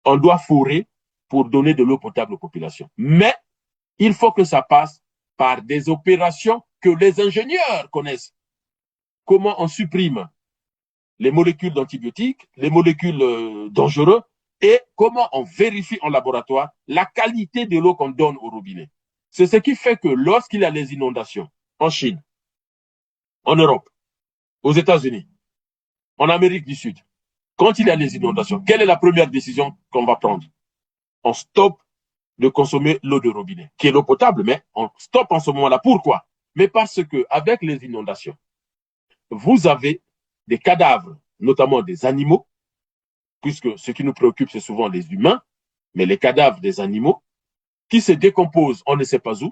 on doit forer pour donner de l'eau potable aux populations, mais il faut que ça passe par des opérations que les ingénieurs connaissent. Comment on supprime les molécules d'antibiotiques, les molécules dangereuses, et comment on vérifie en laboratoire la qualité de l'eau qu'on donne au robinet. C'est ce qui fait que lorsqu'il y a les inondations en Chine, en Europe, aux États-Unis, en Amérique du Sud, quand il y a les inondations, quelle est la première décision qu'on va prendre? On stoppe de consommer l'eau de robinet, qui est l'eau potable, mais on stoppe en ce moment-là. Pourquoi? Mais parce que avec les inondations, vous avez des cadavres, notamment des animaux, puisque ce qui nous préoccupe, c'est souvent les humains, mais les cadavres des animaux qui se décomposent, on ne sait pas où,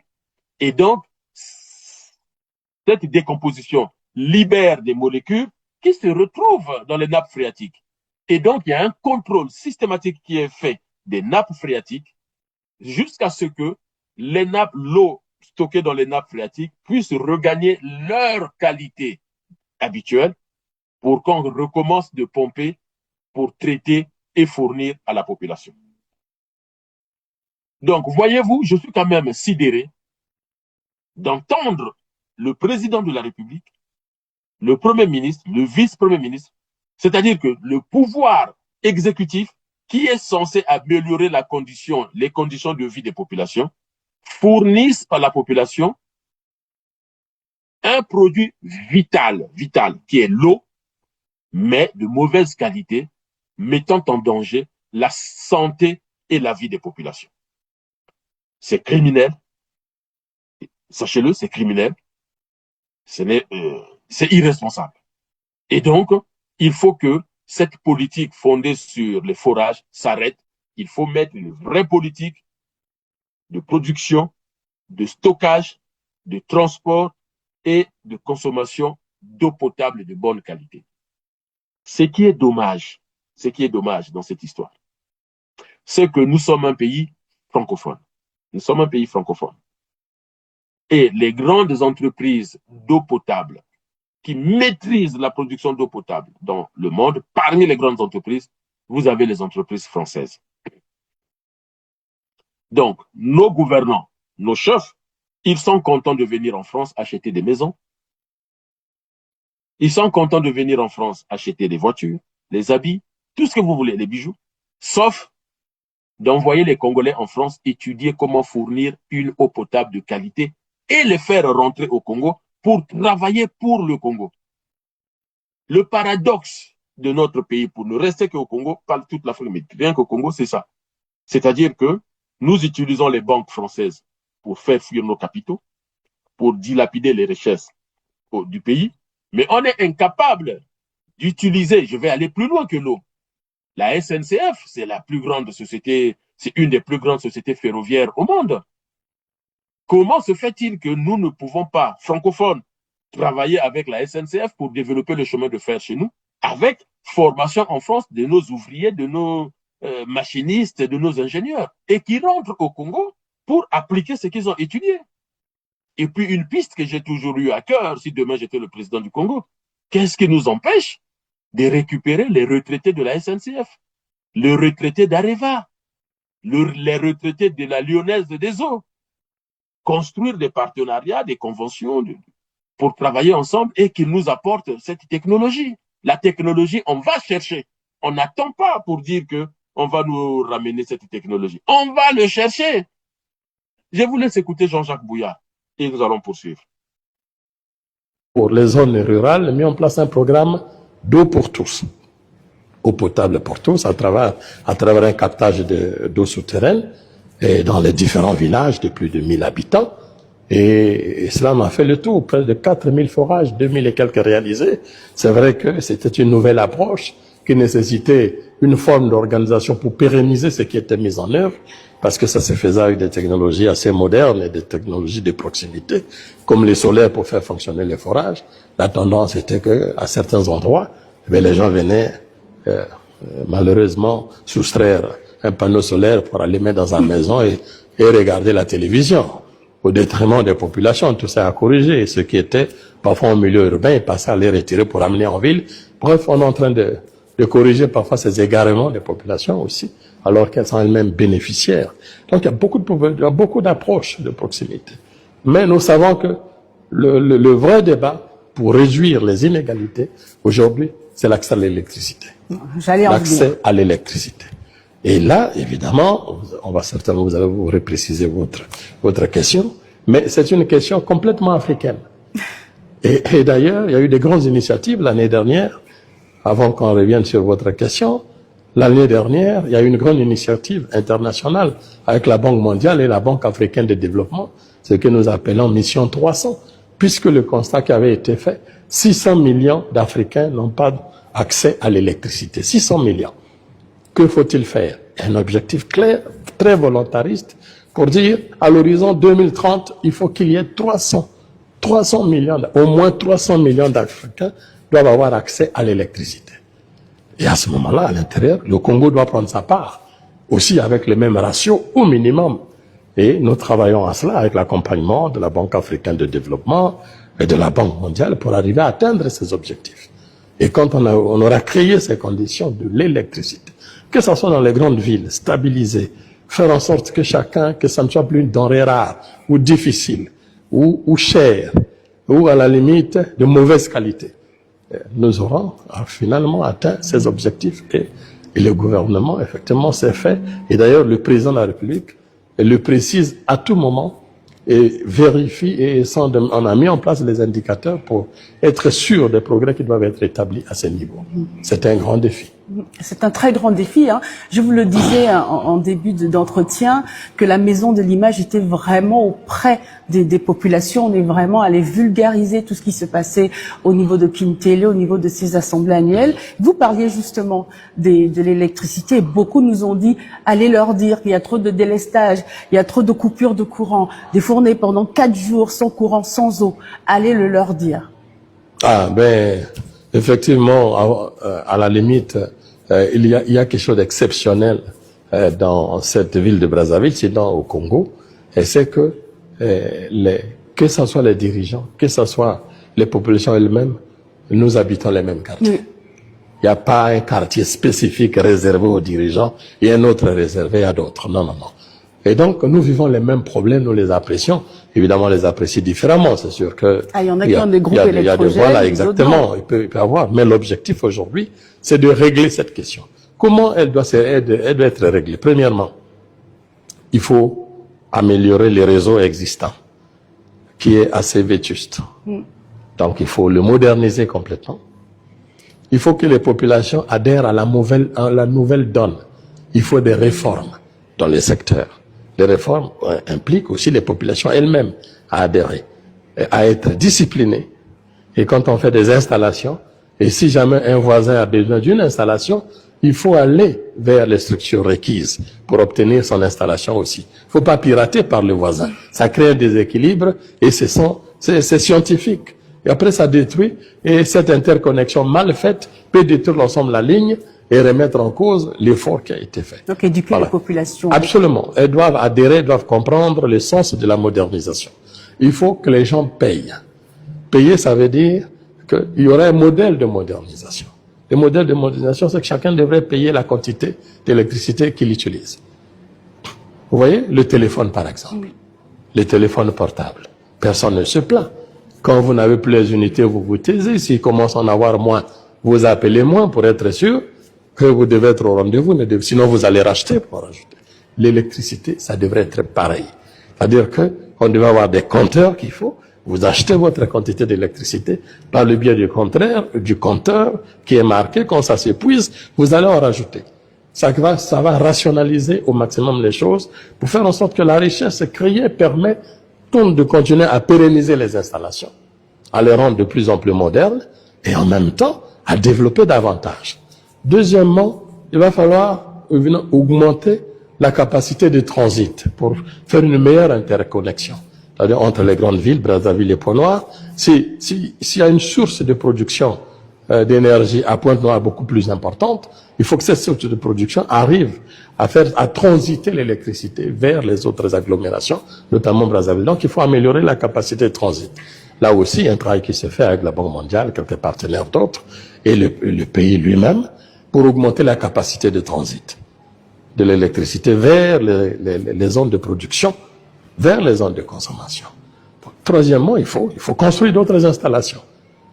et donc cette décomposition libère des molécules qui se retrouvent dans les nappes phréatiques. Et donc, il y a un contrôle systématique qui est fait des nappes phréatiques jusqu'à ce que les nappes, l'eau stockée dans les nappes phréatiques puisse regagner leur qualité habituelle pour qu'on recommence de pomper pour traiter et fournir à la population. Donc, voyez-vous, je suis quand même sidéré d'entendre le président de la République, le Premier ministre, le vice-premier ministre, c'est-à-dire que le pouvoir exécutif qui est censé améliorer les conditions de vie des populations, fournissent à la population un produit vital, qui est l'eau, mais de mauvaise qualité, mettant en danger la santé et la vie des populations. C'est criminel. Sachez-le, c'est criminel. C'est irresponsable. Et donc, il faut que cette politique fondée sur les forages s'arrête. Il faut mettre une vraie politique de production, de stockage, de transport et de consommation d'eau potable de bonne qualité. Ce qui est dommage dans cette histoire, c'est que nous sommes un pays francophone. Nous sommes un pays francophone. Et les grandes entreprises d'eau potable qui maîtrisent la production d'eau potable dans le monde, parmi les grandes entreprises, vous avez les entreprises françaises. Donc, nos gouvernants, nos chefs, ils sont contents de venir en France acheter des maisons. Ils sont contents de venir en France acheter des voitures, les habits, tout ce que vous voulez, les bijoux, sauf d'envoyer les Congolais en France étudier comment fournir une eau potable de qualité et les faire rentrer au Congo pour travailler pour le Congo. Le paradoxe de notre pays, pour ne rester qu'au Congo, pas toute l'Afrique, mais rien qu'au Congo, c'est ça. C'est-à-dire que nous utilisons les banques françaises pour faire fuir nos capitaux, pour dilapider les richesses du pays, mais on est incapable d'utiliser, je vais aller plus loin que l'eau. La SNCF, c'est la plus grande société, c'est une des plus grandes sociétés ferroviaires au monde. Comment se fait-il que nous ne pouvons pas, francophones, travailler avec la SNCF pour développer le chemin de fer chez nous, avec formation en France de nos ouvriers, de nos machinistes, de nos ingénieurs, et qui rentrent au Congo pour appliquer ce qu'ils ont étudié. Et puis une piste que j'ai toujours eu à cœur, si demain j'étais le président du Congo, qu'est-ce qui nous empêche de récupérer les retraités de la SNCF, les retraités d'Areva, les retraités de la Lyonnaise des Eaux, construire des partenariats, des conventions pour travailler ensemble et qu'ils nous apportent cette technologie. La technologie, on va chercher. On n'attend pas pour dire qu'on va nous ramener cette technologie. On va le chercher. Je vous laisse écouter Jean-Jacques Bouillard et nous allons poursuivre. Pour les zones rurales, mis en place un programme d'eau pour tous. Eau potable pour tous à travers un captage d'eau souterraine et dans les différents villages de plus de 1000 habitants. Et cela m'a fait le tour, près de 4000 forages, 2000 et quelques réalisés. C'est vrai que c'était une nouvelle approche qui nécessitait une forme d'organisation pour pérenniser ce qui était mis en œuvre, parce que ça se faisait avec des technologies assez modernes et des technologies de proximité, comme les solaires pour faire fonctionner les forages. La tendance était que à certains endroits, les gens venaient malheureusement soustraire un panneau solaire pour aller mettre dans une maison et regarder la télévision, au détriment des populations. Tout ça a corrigé. Ce qui était parfois en milieu urbain, ils passaient à les retirer pour amener en ville. Bref, on est en train de corriger parfois ces égarements des populations aussi, alors qu'elles sont elles-mêmes bénéficiaires. Donc il y a beaucoup d'approches de proximité. Mais nous savons que le vrai débat pour réduire les inégalités, aujourd'hui, c'est l'accès à l'électricité. L'accès à l'électricité. Et là, évidemment, on va certainement vous repréciser votre question, mais c'est une question complètement africaine. Et d'ailleurs, il y a eu des grandes initiatives l'année dernière, avant qu'on revienne sur votre question. L'année dernière, il y a eu une grande initiative internationale avec la Banque mondiale et la Banque africaine de développement, ce que nous appelons Mission 300, puisque le constat qui avait été fait, 600 millions d'Africains n'ont pas accès à l'électricité. 600 millions. Que faut-il faire? Un objectif clair, très volontariste, pour dire, à l'horizon 2030, il faut qu'il y ait 300 millions, au moins 300 millions d'Africains doivent avoir accès à l'électricité. Et à ce moment-là, à l'intérieur, le Congo doit prendre sa part, aussi avec les mêmes ratios au minimum. Et nous travaillons à cela avec l'accompagnement de la Banque africaine de développement et de la Banque mondiale pour arriver à atteindre ces objectifs. Et quand on aura créé ces conditions de l'électricité, que ce soit dans les grandes villes, stabiliser, faire en sorte que ça ne soit plus une denrée rare ou difficile ou chère ou à la limite de mauvaise qualité, nous aurons finalement atteint ces objectifs et le gouvernement effectivement s'est fait. Et d'ailleurs le président de la République le précise à tout moment et vérifie et on a mis en place les indicateurs pour être sûr des progrès qui doivent être établis à ce niveau. C'est un grand défi. C'est un très grand défi. Hein. Je vous le disais en début d'entretien que la Maison de l'Image était vraiment auprès des populations. On est vraiment allé vulgariser tout ce qui se passait au niveau de Kintélé, au niveau de ces assemblées annuelles. Vous parliez justement de l'électricité. Beaucoup nous ont dit, allez leur dire qu'il y a trop de délestage, il y a trop de coupures de courant, des fournées pendant 4 jours sans courant, sans eau. Allez le leur dire. Ah ben, effectivement, à la limite, il y a quelque chose d'exceptionnel dans cette ville de Brazzaville, sinon au Congo, et c'est que que ce soit les dirigeants, que ce soit les populations elles-mêmes, nous habitons les mêmes quartiers. Oui. Il n'y a pas un quartier spécifique réservé aux dirigeants et un autre réservé à d'autres. Non, non, non. Et donc, nous vivons les mêmes problèmes, nous les apprécions. Évidemment, on les apprécie différemment, c'est sûr que... Ah, il y en a qui ont des groupes électrogènes. Voilà, exactement, il peut y avoir. Mais l'objectif aujourd'hui, c'est de régler cette question. Comment elle doit être réglée? Premièrement, il faut améliorer les réseaux existants, qui est assez vétuste. Donc, il faut le moderniser complètement. Il faut que les populations adhèrent à la nouvelle donne. Il faut des réformes dans les secteurs. Les réformes impliquent aussi les populations elles-mêmes à adhérer, à être disciplinées. Et quand on fait des installations, et si jamais un voisin a besoin d'une installation, il faut aller vers les structures requises pour obtenir son installation aussi. Il ne faut pas pirater par le voisin. Ça crée un déséquilibre et c'est scientifique. Et après, ça détruit, et cette interconnexion mal faite peut détruire l'ensemble de la ligne et remettre en cause l'effort qui a été fait. Donc, éduquer la population. Absolument. Elles doivent adhérer, doivent comprendre le sens de la modernisation. Il faut que les gens payent. Payer, ça veut dire qu'il y aurait un modèle de modernisation. Le modèle de modernisation, c'est que chacun devrait payer la quantité d'électricité qu'il utilise. Vous voyez, le téléphone, par exemple. Les téléphones portables. Personne ne se plaint. Quand vous n'avez plus les unités, vous vous taisez. S'il commence à en avoir moins, vous appelez moins pour être sûr que vous devez être au rendez-vous. Sinon, vous allez racheter pour rajouter. L'électricité, ça devrait être pareil. C'est-à-dire qu'on devrait avoir des compteurs qu'il faut. Vous achetez votre quantité d'électricité par le biais du compteur qui est marqué. Quand ça s'épuise, vous allez en rajouter. Ça va rationaliser au maximum les choses pour faire en sorte que la richesse créée permet de continuer à pérenniser les installations, à les rendre de plus en plus modernes et en même temps à développer davantage. Deuxièmement, il va falloir augmenter la capacité de transit pour faire une meilleure interconnexion. C'est-à-dire entre les grandes villes, Brazzaville et Pointe-Noire, s'il y a une source de production d'énergie à Pointe-Noire beaucoup plus importante, il faut que cette source de production arrive à transiter l'électricité vers les autres agglomérations, notamment Brazzaville. Donc, il faut améliorer la capacité de transit. Là aussi, il y a un travail qui se fait avec la Banque mondiale, quelques partenaires d'autres, et le pays lui-même, pour augmenter la capacité de transit de l'électricité vers les zones de production, vers les zones de consommation. Troisièmement, il faut construire d'autres installations,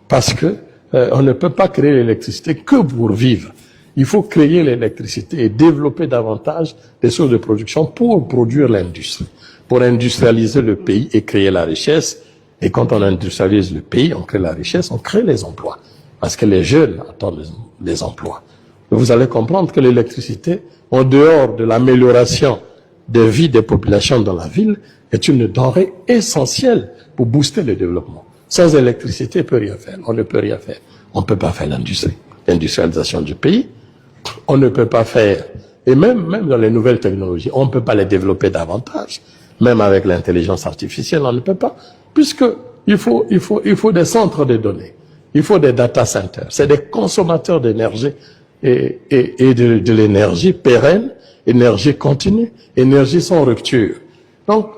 parce que on ne peut pas créer l'électricité que pour vivre. Il faut créer l'électricité et développer davantage des sources de production pour produire l'industrie, pour industrialiser le pays et créer la richesse. Et quand on industrialise le pays, on crée la richesse, on crée les emplois. Parce que les jeunes attendent les emplois. Vous allez comprendre que l'électricité, en dehors de l'amélioration de vie des populations dans la ville, est une denrée essentielle pour booster le développement. Sans électricité, on ne peut rien faire. On ne peut rien faire. On ne peut pas faire l'industrialisation du pays. On ne peut pas faire, et même dans les nouvelles technologies, on ne peut pas les développer davantage. Même avec l'intelligence artificielle, on ne peut pas, puisque il faut des centres de données. Il faut des data centers. C'est des consommateurs d'énergie et de l'énergie pérenne, énergie continue, énergie sans rupture. Donc,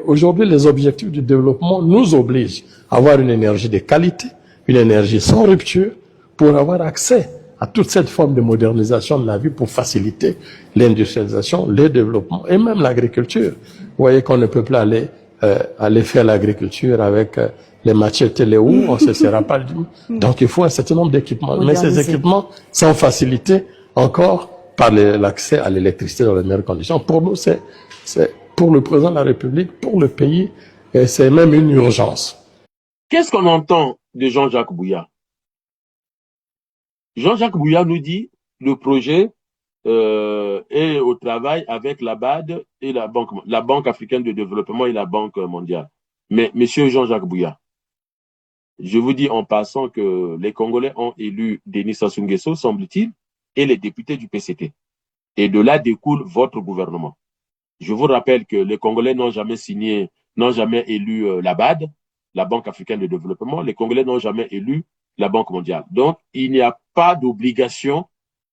aujourd'hui, les objectifs du développement nous obligent à avoir une énergie de qualité, une énergie sans rupture, pour avoir accès à toute cette forme de modernisation de la vie pour faciliter l'industrialisation, le développement et même l'agriculture. Vous voyez qu'on ne peut plus aller faire l'agriculture avec les machettes et les houes, on ne se sera pas du. Donc il faut un certain nombre d'équipements. Mais ces équipements sont facilités encore par l'accès à l'électricité dans les meilleures conditions. Pour nous, c'est pour le président de la République, pour le pays, et c'est même une urgence. Qu'est-ce qu'on entend de Jean-Jacques Bouya? Jean-Jacques Bouya nous dit le projet est au travail avec la BAD et la Banque africaine de développement et la Banque mondiale. Mais monsieur Jean-Jacques Bouya, je vous dis en passant que les Congolais ont élu Denis Sassou Nguesso, semble-t-il, et les députés du PCT. Et de là découle votre gouvernement. Je vous rappelle que les Congolais n'ont jamais élu la BAD, la Banque africaine de développement. Les Congolais n'ont jamais élu la Banque mondiale. Donc, il n'y a pas d'obligation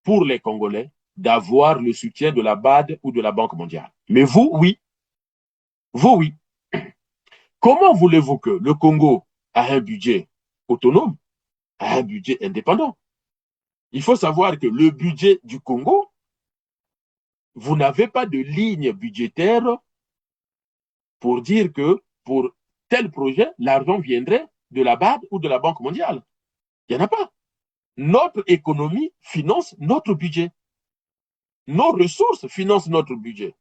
pour les Congolais d'avoir le soutien de la BAD ou de la Banque mondiale. Mais vous, oui. Vous, oui. Comment voulez-vous que le Congo a un budget autonome, a un budget indépendant? Il faut savoir que le budget du Congo, vous n'avez pas de ligne budgétaire pour dire que pour tel projet, l'argent viendrait de la BAD ou de la Banque mondiale. Il n'y en a pas. Notre économie finance notre budget. Nos ressources financent notre budget.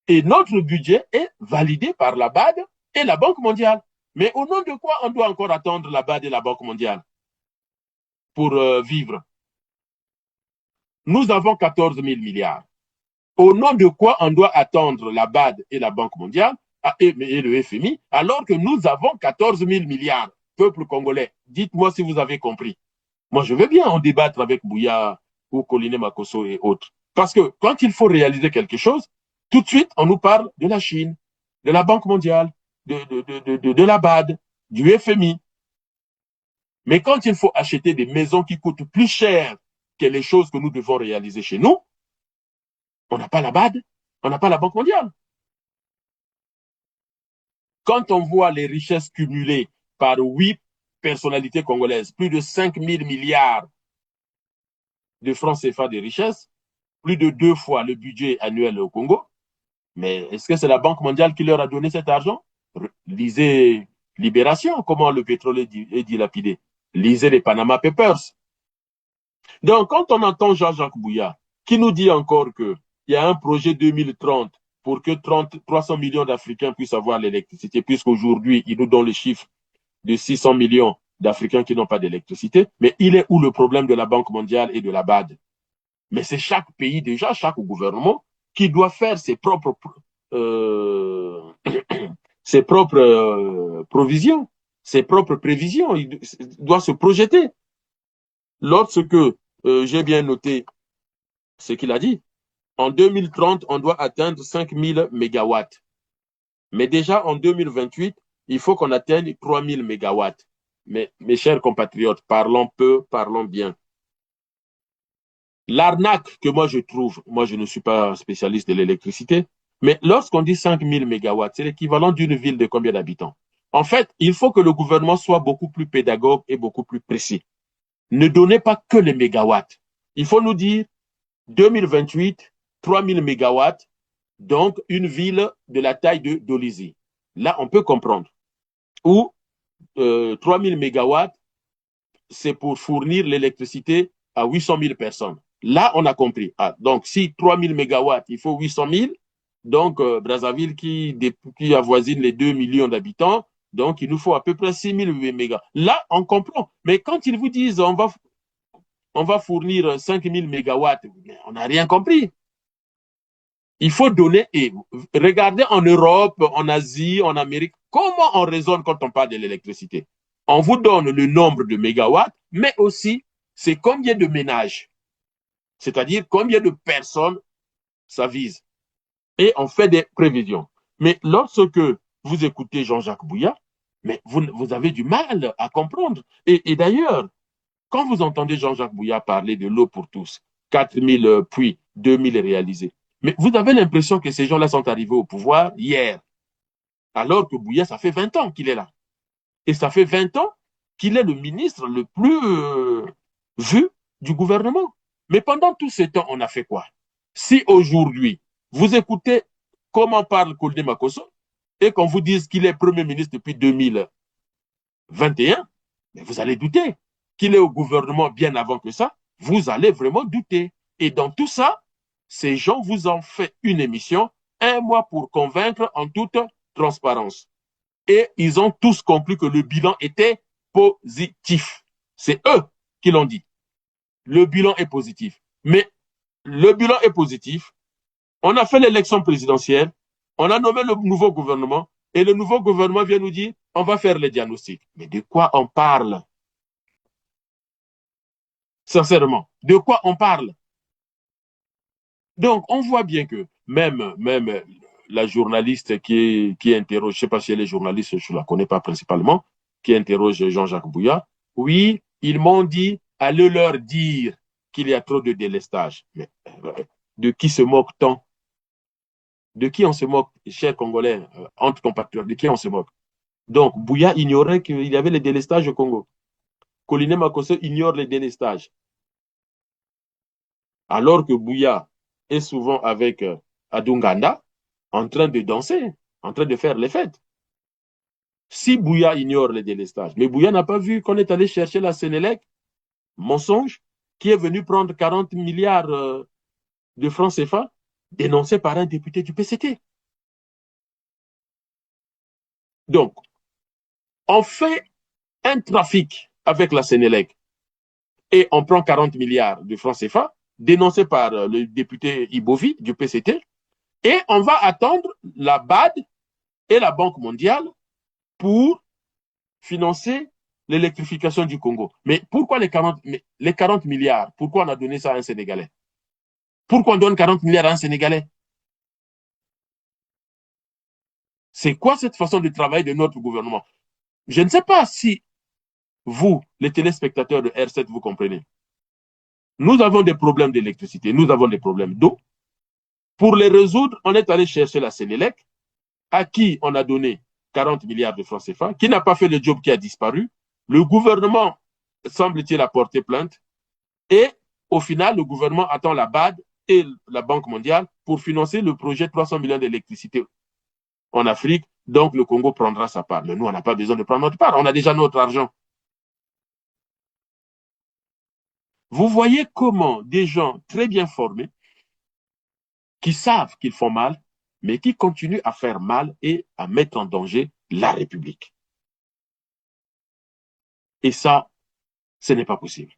Et notre budget est validé par la BAD et la Banque mondiale. Mais au nom de quoi on doit encore attendre la BAD et la Banque mondiale pour vivre? Nous avons 14 000 milliards. Au nom de quoi on doit attendre la BAD et la Banque mondiale et le FMI alors que nous avons 14 000 milliards, peuple congolais? Dites-moi si vous avez compris. Moi, je veux bien en débattre avec Bouya ou Koliné Makosso et autres. Parce que quand il faut réaliser quelque chose, tout de suite, on nous parle de la Chine, de la Banque mondiale, de la BAD, du FMI. Mais quand il faut acheter des maisons qui coûtent plus cher que les choses que nous devons réaliser chez nous, on n'a pas la BAD, on n'a pas la Banque mondiale. Quand on voit les richesses cumulées par 8 personnalités congolaises, plus de 5 000 milliards de francs CFA de richesses, plus de 2 fois le budget annuel au Congo, mais est-ce que c'est la Banque mondiale qui leur a donné cet argent? Lisez Libération, comment le pétrole est dilapidé. Lisez les Panama Papers. Donc, quand on entend Jean-Jacques Bouya, qui nous dit encore qu'il y a un projet 2030 pour que 300 millions d'Africains puissent avoir l'électricité, puisqu'aujourd'hui, il nous donne les chiffres de 600 millions d'Africains qui n'ont pas d'électricité, mais il est où le problème de la Banque mondiale et de la BAD? Mais c'est chaque pays déjà, chaque gouvernement, qui doit faire ses propres provisions, ses propres prévisions. Il doit se projeter. Lorsque j'ai bien noté ce qu'il a dit, en 2030, on doit atteindre 5000 mégawatts. Mais déjà en 2028, il faut qu'on atteigne 3000 mégawatts. Mais mes chers compatriotes, parlons peu, parlons bien. L'arnaque que moi je trouve, moi je ne suis pas spécialiste de l'électricité, mais lorsqu'on dit 5000 mégawatts, c'est l'équivalent d'une ville de combien d'habitants? En fait, il faut que le gouvernement soit beaucoup plus pédagogue et beaucoup plus précis. Ne donnez pas que les mégawatts. Il faut nous dire 2028, 3000 mégawatts, donc une ville de la taille de Dolisie. Là, on peut comprendre. Ou 3000 mégawatts, c'est pour fournir l'électricité à 800 000 personnes. Là, on a compris. Ah, donc, si 3000 mégawatts, il faut 800 000, donc Brazzaville qui avoisine les 2 millions d'habitants, donc il nous faut à peu près 6 000 mégawatts. Là, on comprend. Mais quand ils vous disent on va fournir 5 000 mégawatts, on n'a rien compris. Il faut donner, et regardez en Europe, en Asie, en Amérique, comment on raisonne quand on parle de l'électricité. On vous donne le nombre de mégawatts, mais aussi c'est combien de ménages, c'est-à-dire combien de personnes ça vise. Et on fait des prévisions. Mais lorsque vous écoutez Jean-Jacques Bouya, mais vous avez du mal à comprendre. Et d'ailleurs, quand vous entendez Jean-Jacques Bouya parler de l'eau pour tous, 4000 puits, 2000 réalisés, mais vous avez l'impression que ces gens-là sont arrivés au pouvoir hier, alors que Bouya, ça fait 20 ans qu'il est là. Et ça fait 20 ans qu'il est le ministre le plus vu du gouvernement. Mais pendant tout ce temps, on a fait quoi? Si aujourd'hui, vous écoutez comment parle Koliné Makosso et qu'on vous dise qu'il est Premier ministre depuis 2021, mais vous allez douter. Qu'il est au gouvernement bien avant que ça, vous allez vraiment douter. Et dans tout ça, ces gens vous ont fait une émission, 1 mois pour convaincre en toute transparence. Et ils ont tous conclu que le bilan était positif. C'est eux qui l'ont dit. Le bilan est positif. Mais le bilan est positif. On a fait l'élection présidentielle, on a nommé le nouveau gouvernement, et le nouveau gouvernement vient nous dire, on va faire les diagnostics. Mais de quoi on parle? Sincèrement, de quoi on parle? Donc, on voit bien que même la journaliste qui interroge, je ne sais pas si elle est journaliste, je ne la connais pas principalement, qui interroge Jean-Jacques Bouya, oui, ils m'ont dit, allez leur dire qu'il y a trop de délestage. Mais de qui se moque tant? De qui on se moque, chers Congolais, entre compatriotes, de qui on se moque? Donc, Bouya ignorait qu'il y avait les délestages au Congo. Colline Makosso ignore les délestages. Alors que Bouya est souvent avec Adunganda en train de danser, en train de faire les fêtes. Si Bouya ignore les délestages, mais Bouya n'a pas vu qu'on est allé chercher la Sénélec, mensonge, qui est venu prendre 40 milliards de francs CFA, dénoncé par un député du PCT. Donc, on fait un trafic avec la Sénélec et on prend 40 milliards de francs CFA, dénoncé par le député Ibovi du PCT, et on va attendre la BAD et la Banque mondiale pour financer l'électrification du Congo. Mais pourquoi les 40 milliards? Pourquoi on a donné ça à un Sénégalais? Pourquoi on donne 40 milliards à un Sénégalais? C'est quoi cette façon de travailler de notre gouvernement? Je ne sais pas si vous, les téléspectateurs de R7, vous comprenez. Nous avons des problèmes d'électricité, nous avons des problèmes d'eau. Pour les résoudre, on est allé chercher la Sénélec, à qui on a donné 40 milliards de francs CFA, qui n'a pas fait le job, qui a disparu. Le gouvernement, semble-t-il, a porté plainte. Et au final, le gouvernement attend la BAD et la Banque mondiale pour financer le projet 300 millions d'électricité en Afrique. Donc, le Congo prendra sa part. Mais nous, on n'a pas besoin de prendre notre part. On a déjà notre argent. Vous voyez comment des gens très bien formés, qui savent qu'ils font mal, mais qui continuent à faire mal et à mettre en danger la République. Et ça, ce n'est pas possible.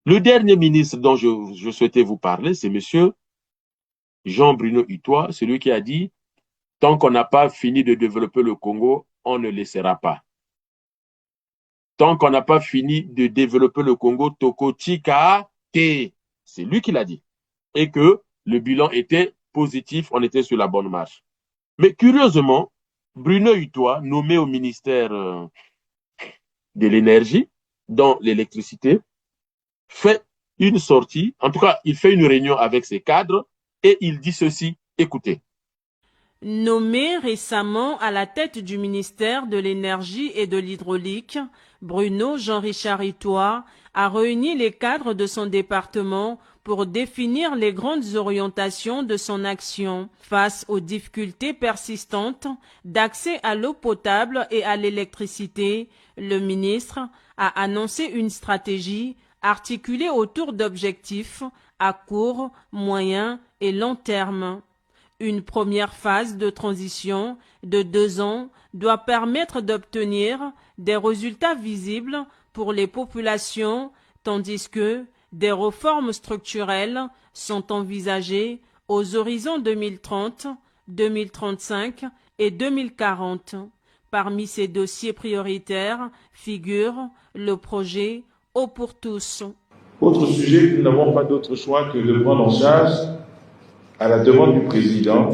Le dernier ministre dont je souhaitais vous parler, c'est M. Jean-Bruno Hutois, celui qui a dit « Tant qu'on n'a pas fini de développer le Congo, on ne laissera pas. Tant qu'on n'a pas fini de développer le Congo, Toko Chika Te. » C'est lui qui l'a dit. Et que le bilan était positif, on était sur la bonne marche. Mais curieusement, Bruno Hutois, nommé au ministère de l'énergie, dans l'électricité, fait une sortie, en tout cas, il fait une réunion avec ses cadres et il dit ceci, écoutez. Nommé récemment à la tête du ministère de l'énergie et de l'hydraulique, Bruno Jean-Richard Hutois a réuni les cadres de son département pour définir les grandes orientations de son action face aux difficultés persistantes d'accès à l'eau potable et à l'électricité. Le ministre a annoncé une stratégie articulée autour d'objectifs à court, moyen et long terme. Une première phase de transition de 2 ans doit permettre d'obtenir des résultats visibles pour les populations, tandis que des réformes structurelles sont envisagées aux horizons 2030, 2035 et 2040. Parmi ces dossiers prioritaires figure le projet Eau pour tous. Autre sujet, nous n'avons pas d'autre choix que de prendre en charge, à la demande du président,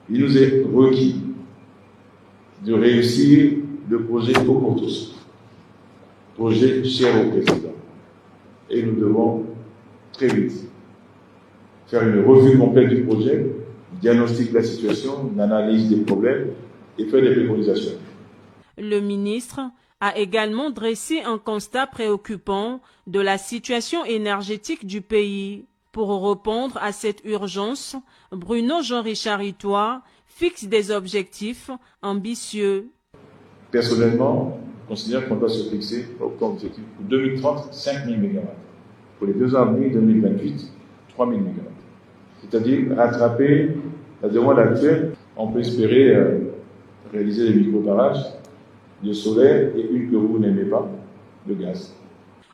il nous est requis de réussir le projet Eau pour tous, projet cher au président. Et nous devons très vite faire une revue complète du projet, diagnostic de la situation, une analyse des problèmes et faire des préconisations. Le ministre a également dressé un constat préoccupant de la situation énergétique du pays. Pour répondre à cette urgence, Bruno Jean-Richard Hutois fixe des objectifs ambitieux. Personnellement, je considère qu'on doit se fixer comme objectif pour 2030 5 000 MW. Pour les 2 ans à venir, 2028, 3 000 MW. C'est-à-dire rattraper la demande actuelle. On peut espérer réaliser des micro-barrages de solaire et une que vous n'aimez pas, de gaz.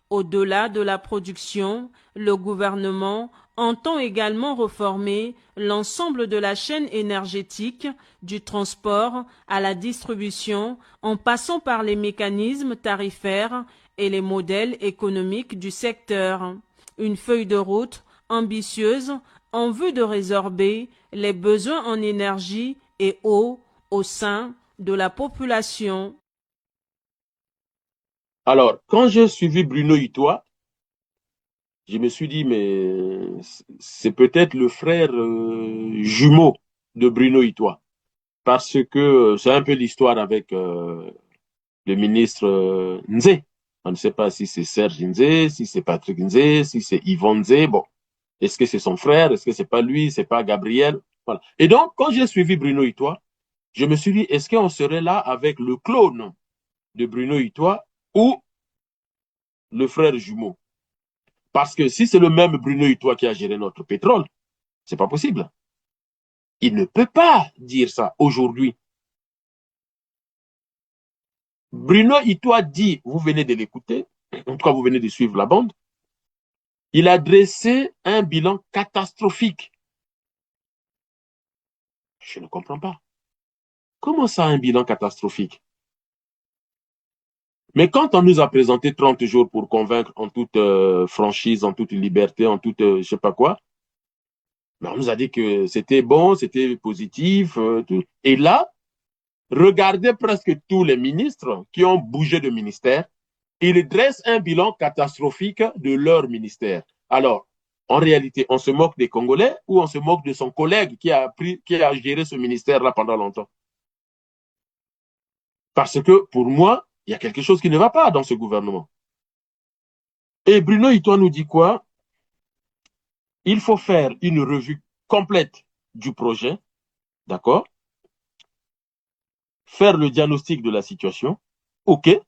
Au-delà de la production, le gouvernement entend également réformer l'ensemble de la chaîne énergétique, du transport à la distribution, en passant par les mécanismes tarifaires et les modèles économiques du secteur. Une feuille de route ambitieuse en vue de résorber les besoins en énergie et eau au sein de la population. Alors, quand j'ai suivi Bruno Hutois, je me suis dit, mais c'est peut-être le frère jumeau de Bruno Itoie. Parce que c'est un peu l'histoire avec le ministre Nzé. On ne sait pas si c'est Serge Nzé, si c'est Patrick Nzé, si c'est Yvon Nzé. Bon, est-ce que c'est son frère? Est-ce que c'est pas lui? C'est pas Gabriel? Voilà. Et donc, quand j'ai suivi Bruno Itoie, je me suis dit, est-ce qu'on serait là avec le clone de Bruno Itoie ou le frère jumeau? Parce que si c'est le même Bruno Itoie qui a géré notre pétrole, c'est pas possible. Il ne peut pas dire ça aujourd'hui. Bruno Itoie dit, vous venez de l'écouter, en tout cas vous venez de suivre la bande, il a dressé un bilan catastrophique. Je ne comprends pas. Comment ça, un bilan catastrophique? Mais quand on nous a présenté 30 jours pour convaincre en toute franchise, en toute liberté, en toute je sais pas quoi, ben on nous a dit que c'était bon, c'était positif. Tout. Et là, regardez presque tous les ministres qui ont bougé de ministère. Ils dressent un bilan catastrophique de leur ministère. Alors, en réalité, on se moque des Congolais ou on se moque de son collègue qui a géré ce ministère-là pendant longtemps? Parce que pour moi, il y a quelque chose qui ne va pas dans ce gouvernement. Et Bruno Itoie nous dit quoi? Il faut faire une revue complète du projet, d'accord? Faire le diagnostic de la situation, ok?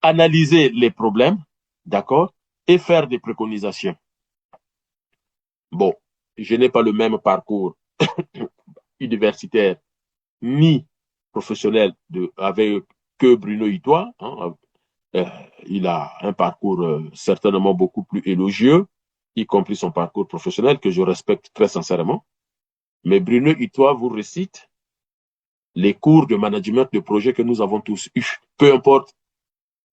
Analyser les problèmes, d'accord? Et faire des préconisations. Bon, je n'ai pas le même parcours universitaire ni professionnel avec que Bruno Itoie. Hein. Il a un parcours certainement beaucoup plus élogieux, y compris son parcours professionnel que je respecte très sincèrement. Mais Bruno Itoie vous récite les cours de management de projet que nous avons tous eu, peu importe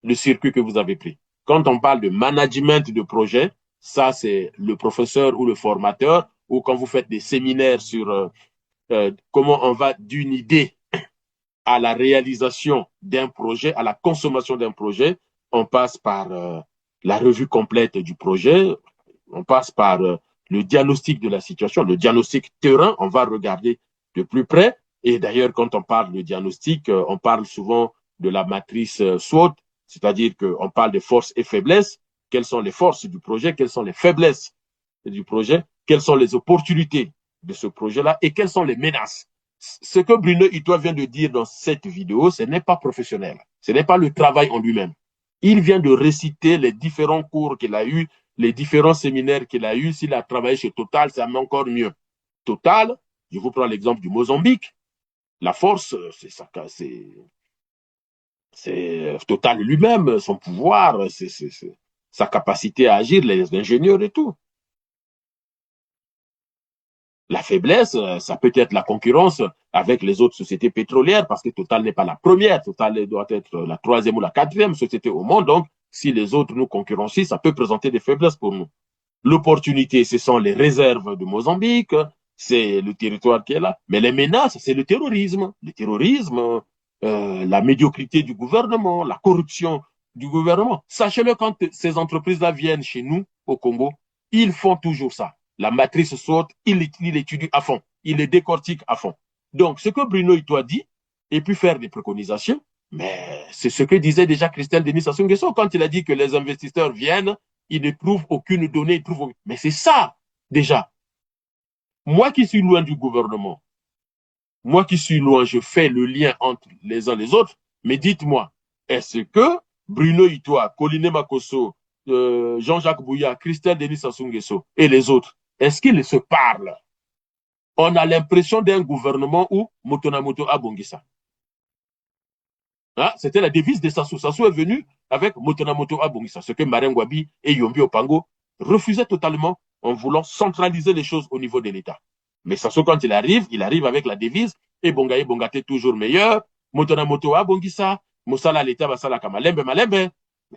le circuit que vous avez pris. Quand on parle de management de projet, ça c'est le professeur ou le formateur, ou quand vous faites des séminaires sur comment on va d'une idée à la réalisation d'un projet, à la consommation d'un projet, on passe par la revue complète du projet, on passe par le diagnostic de la situation, le diagnostic terrain, on va regarder de plus près. Et d'ailleurs, quand on parle de diagnostic, on parle souvent de la matrice SWOT, c'est-à-dire qu'on parle de forces et faiblesses. Quelles sont les forces du projet? Quelles sont les faiblesses du projet? Quelles sont les opportunités de ce projet-là? Et quelles sont les menaces? Ce que Bruno Itoie vient de dire dans cette vidéo, ce n'est pas professionnel. Ce n'est pas le travail en lui-même. Il vient de réciter les différents cours qu'il a eus, les différents séminaires qu'il a eus. S'il a travaillé chez Total, c'est encore mieux. Total, je vous prends l'exemple du Mozambique. La force, c'est Total lui-même, son pouvoir, c'est sa capacité à agir, les ingénieurs et tout. La faiblesse, ça peut être la concurrence avec les autres sociétés pétrolières, parce que Total n'est pas la première. Total doit être la troisième ou la quatrième société au monde. Donc, si les autres nous concurrencient, ça peut présenter des faiblesses pour nous. L'opportunité, ce sont les réserves de Mozambique, c'est le territoire qui est là. Mais les menaces, c'est le terrorisme. Le terrorisme, la médiocrité du gouvernement, la corruption du gouvernement. Sachez-le, quand ces entreprises-là viennent chez nous, au Congo, ils font toujours ça. La matrice saute, il l'étudie à fond, il les décortique à fond. Donc, ce que Bruno Itoie dit, et puis faire des préconisations, mais c'est ce que disait déjà Christian Denis Sassou Nguesso quand il a dit que les investisseurs viennent, ils ne trouvent aucune donnée, ils trouvent... Mais c'est ça, déjà. Moi qui suis loin du gouvernement, moi qui suis loin, je fais le lien entre les uns et les autres, mais dites-moi, est-ce que Bruno Itoie, Colline Makosso, Jean-Jacques Bouya, Christian Denis Sassou Nguesso et les autres, est-ce qu'ils se parlent? On a l'impression d'un gouvernement où Motonamoto Abongisa. Hein? C'était la devise de Sassou. Sassou est venu avec Motonamoto Abongisa, ce que Marien Gwabi et Yombi Opango refusaient totalement en voulant centraliser les choses au niveau de l'État. Mais Sassou, quand il arrive avec la devise et Bongaye Bongate toujours meilleur, Motonamoto Abongisa, Mosala l'État, Basala Kamalembe, Malembe.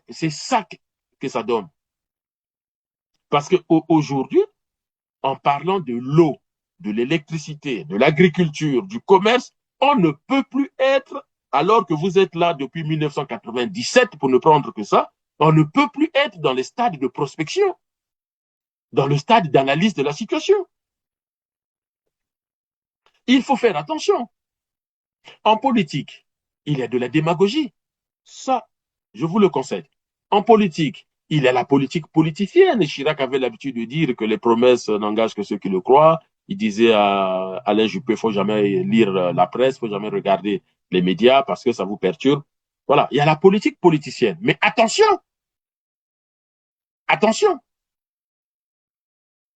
C'est ça que ça donne. Parce qu'aujourd'hui, en parlant de l'eau, de l'électricité, de l'agriculture, du commerce, on ne peut plus être, alors que vous êtes là depuis 1997, pour ne prendre que ça, on ne peut plus être dans les stades de prospection. dans le stade d'analyse de la situation. Il faut faire attention. En politique, il y a de la démagogie. Ça, je vous le concède. En politique, il y a la politique politicienne. Chirac avait l'habitude de dire que les promesses n'engagent que ceux qui le croient. Il disait à Alain Juppé, il ne faut jamais lire la presse, il ne faut jamais regarder les médias parce que ça vous perturbe. Voilà, il y a la politique politicienne. Mais attention, attention,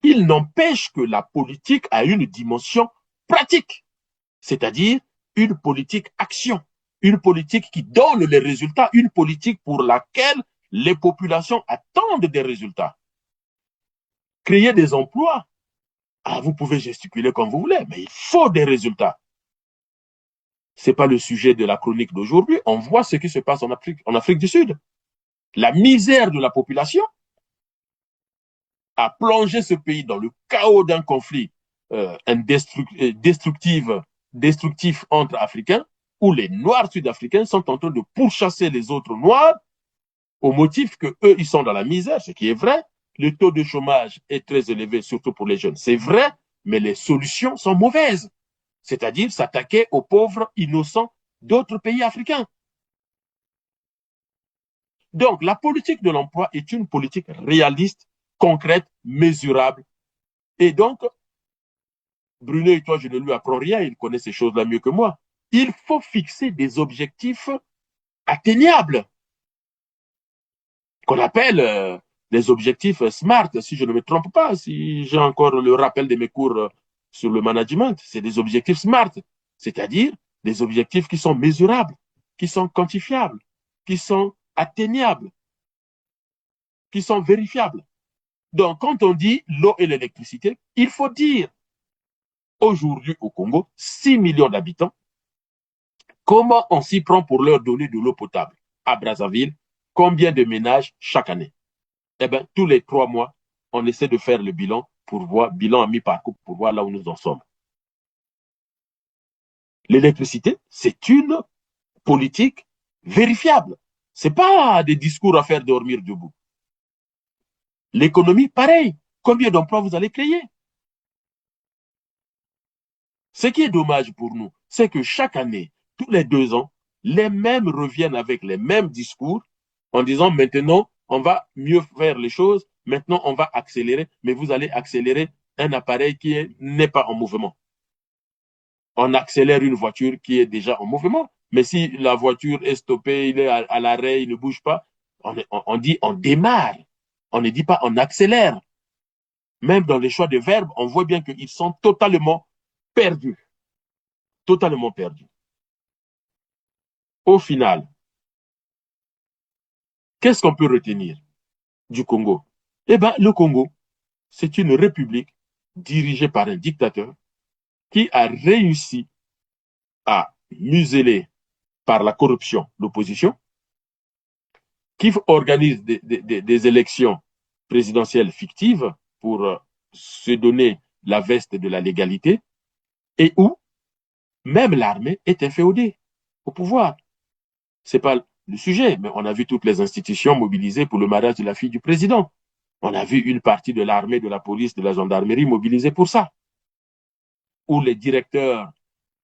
il n'empêche que la politique a une dimension pratique, c'est-à-dire une politique action, une politique qui donne les résultats, une politique pour laquelle les populations attendent des résultats. Créer des emplois, ah, vous pouvez gesticuler comme vous voulez, mais il faut des résultats. Ce n'est pas le sujet de la chronique d'aujourd'hui. On voit ce qui se passe en Afrique du Sud. La misère de la population a plongé ce pays dans le chaos d'un conflit destructif entre Africains, où les Noirs sud-africains sont en train de pourchasser les autres Noirs au motif qu'eux, ils sont dans la misère, ce qui est vrai. Le taux de chômage est très élevé, surtout pour les jeunes. C'est vrai, mais les solutions sont mauvaises. C'est-à-dire s'attaquer aux pauvres innocents d'autres pays africains. Donc, la politique de l'emploi est une politique réaliste, concrète, mesurable. Et donc, Bruno et toi, je ne lui apprends rien, il connaît ces choses-là mieux que moi. Il faut fixer des objectifs atteignables, qu'on appelle des objectifs SMART, si je ne me trompe pas, si j'ai encore le rappel de mes cours sur le management, c'est des objectifs SMART, c'est-à-dire des objectifs qui sont mesurables, qui sont quantifiables, qui sont atteignables, qui sont vérifiables. Donc, quand on dit l'eau et l'électricité, il faut dire aujourd'hui au Congo, 6 millions d'habitants, comment on s'y prend pour leur donner de l'eau potable? À Brazzaville, combien de ménages chaque année? Eh bien, tous les 3 mois, on essaie de faire le bilan pour voir, bilan à mi-parcours pour voir là où nous en sommes. L'électricité, c'est une politique vérifiable. Ce n'est pas des discours à faire dormir debout. L'économie, pareil. Combien d'emplois vous allez créer? Ce qui est dommage pour nous, c'est que chaque année, tous les 2 ans, les mêmes reviennent avec les mêmes discours en disant maintenant, on va mieux faire les choses, maintenant on va accélérer, mais vous allez accélérer un appareil qui n'est pas en mouvement. On accélère une voiture qui est déjà en mouvement, mais si la voiture est stoppée, il est à l'arrêt, il ne bouge pas, on dit on démarre, on ne dit pas on accélère. Même dans les choix de verbes, on voit bien qu'ils sont totalement perdus. Totalement perdus. Au final, qu'est-ce qu'on peut retenir du Congo? Eh bien, le Congo, c'est une république dirigée par un dictateur qui a réussi à museler par la corruption l'opposition, qui organise des élections présidentielles fictives pour se donner la veste de la légalité, et où même l'armée est inféodée au pouvoir. Ce n'est pas le sujet, mais on a vu toutes les institutions mobilisées pour le mariage de la fille du président. On a vu une partie de l'armée, de la police, de la gendarmerie mobilisée pour ça. Où les directeurs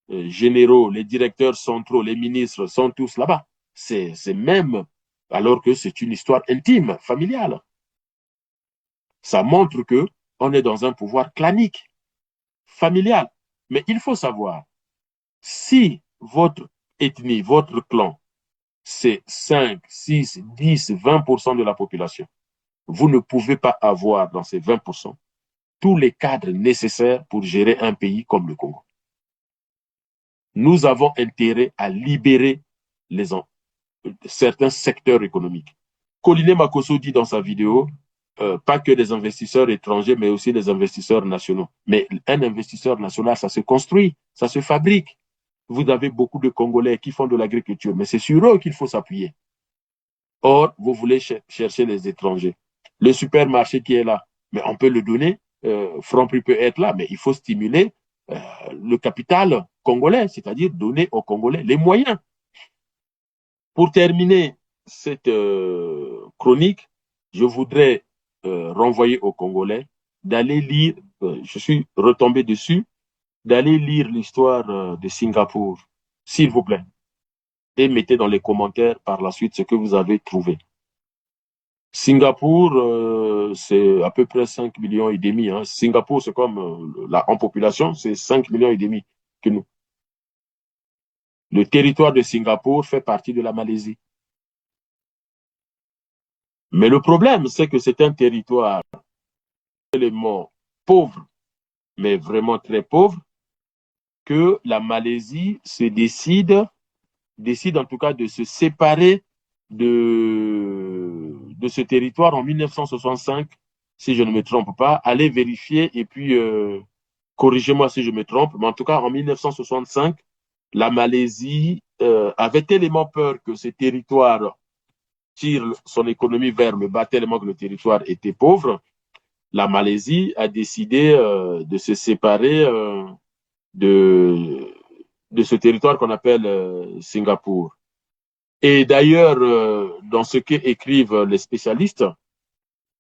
généraux, les directeurs centraux, les ministres sont tous là-bas. C'est même, alors que c'est une histoire intime, familiale. Ça montre que on est dans un pouvoir clanique, familial. Mais il faut savoir, si votre ethnie, votre clan, c'est 5, 6, 10, 20% de la population, vous ne pouvez pas avoir dans ces 20% tous les cadres nécessaires pour gérer un pays comme le Congo. Nous avons intérêt à libérer certains secteurs économiques. Collinet Makosso dit dans sa vidéo, pas que des investisseurs étrangers, mais aussi des investisseurs nationaux. Mais un investisseur national, ça se construit, ça se fabrique. Vous avez beaucoup de Congolais qui font de l'agriculture, mais c'est sur eux qu'il faut s'appuyer. Or, vous voulez chercher les étrangers. Le supermarché qui est là, mais on peut le donner, Franprix peut être là, mais il faut stimuler le capital congolais, c'est-à-dire donner aux Congolais les moyens. Pour terminer cette chronique, je voudrais renvoyer aux Congolais d'aller lire, je suis retombé dessus, d'aller lire l'histoire de Singapour, s'il vous plaît. Et mettez dans les commentaires par la suite ce que vous avez trouvé. Singapour, c'est à peu près 5 millions et demi. Hein. Singapour, c'est comme, en population, c'est 5 millions et demi que nous. Le territoire de Singapour fait partie de la Malaisie. Mais le problème, c'est que c'est un territoire tellement pauvre, mais vraiment très pauvre, que la Malaisie se décide en tout cas de se séparer de ce territoire en 1965, si je ne me trompe pas. Allez vérifier et puis corrigez-moi si je me trompe, mais en tout cas en 1965, la Malaisie avait tellement peur que ce territoire tire son économie vers le bas, tellement que le territoire était pauvre. La Malaisie a décidé de se séparer de ce territoire qu'on appelle Singapour. Et d'ailleurs, dans ce qu'écrivent les spécialistes,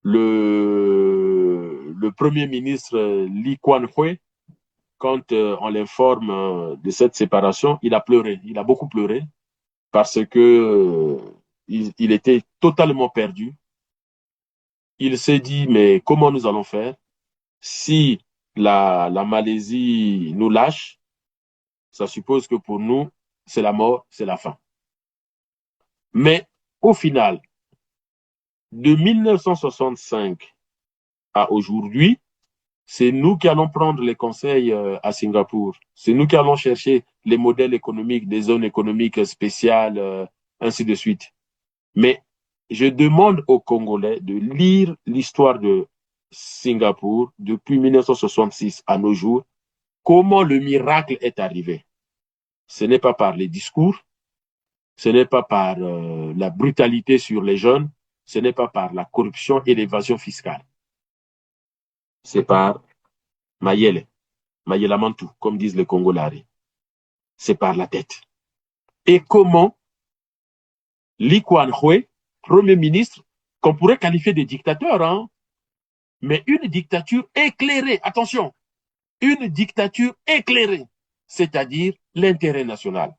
le premier ministre Lee Kuan Yew, quand on l'informe de cette séparation, il a pleuré, il a beaucoup pleuré, parce que il était totalement perdu. Il s'est dit, mais comment nous allons faire si la Malaisie nous lâche? Ça suppose que pour nous, c'est la mort, c'est la fin. Mais au final, de 1965 à aujourd'hui, c'est nous qui allons prendre les conseils à Singapour. C'est nous qui allons chercher les modèles économiques, des zones économiques spéciales, ainsi de suite. Mais je demande aux Congolais de lire l'histoire de Singapour depuis 1966 à nos jours, comment le miracle est arrivé. Ce n'est pas par les discours, ce n'est pas par la brutalité sur les jeunes, ce n'est pas par la corruption et l'évasion fiscale. C'est par Mayele, Mayela Mantou, comme disent les Congolais. C'est par la tête. Et comment Lee Kuan Yew, Premier ministre, qu'on pourrait qualifier de dictateur, hein, mais une dictature éclairée, attention, une dictature éclairée, c'est-à-dire l'intérêt national.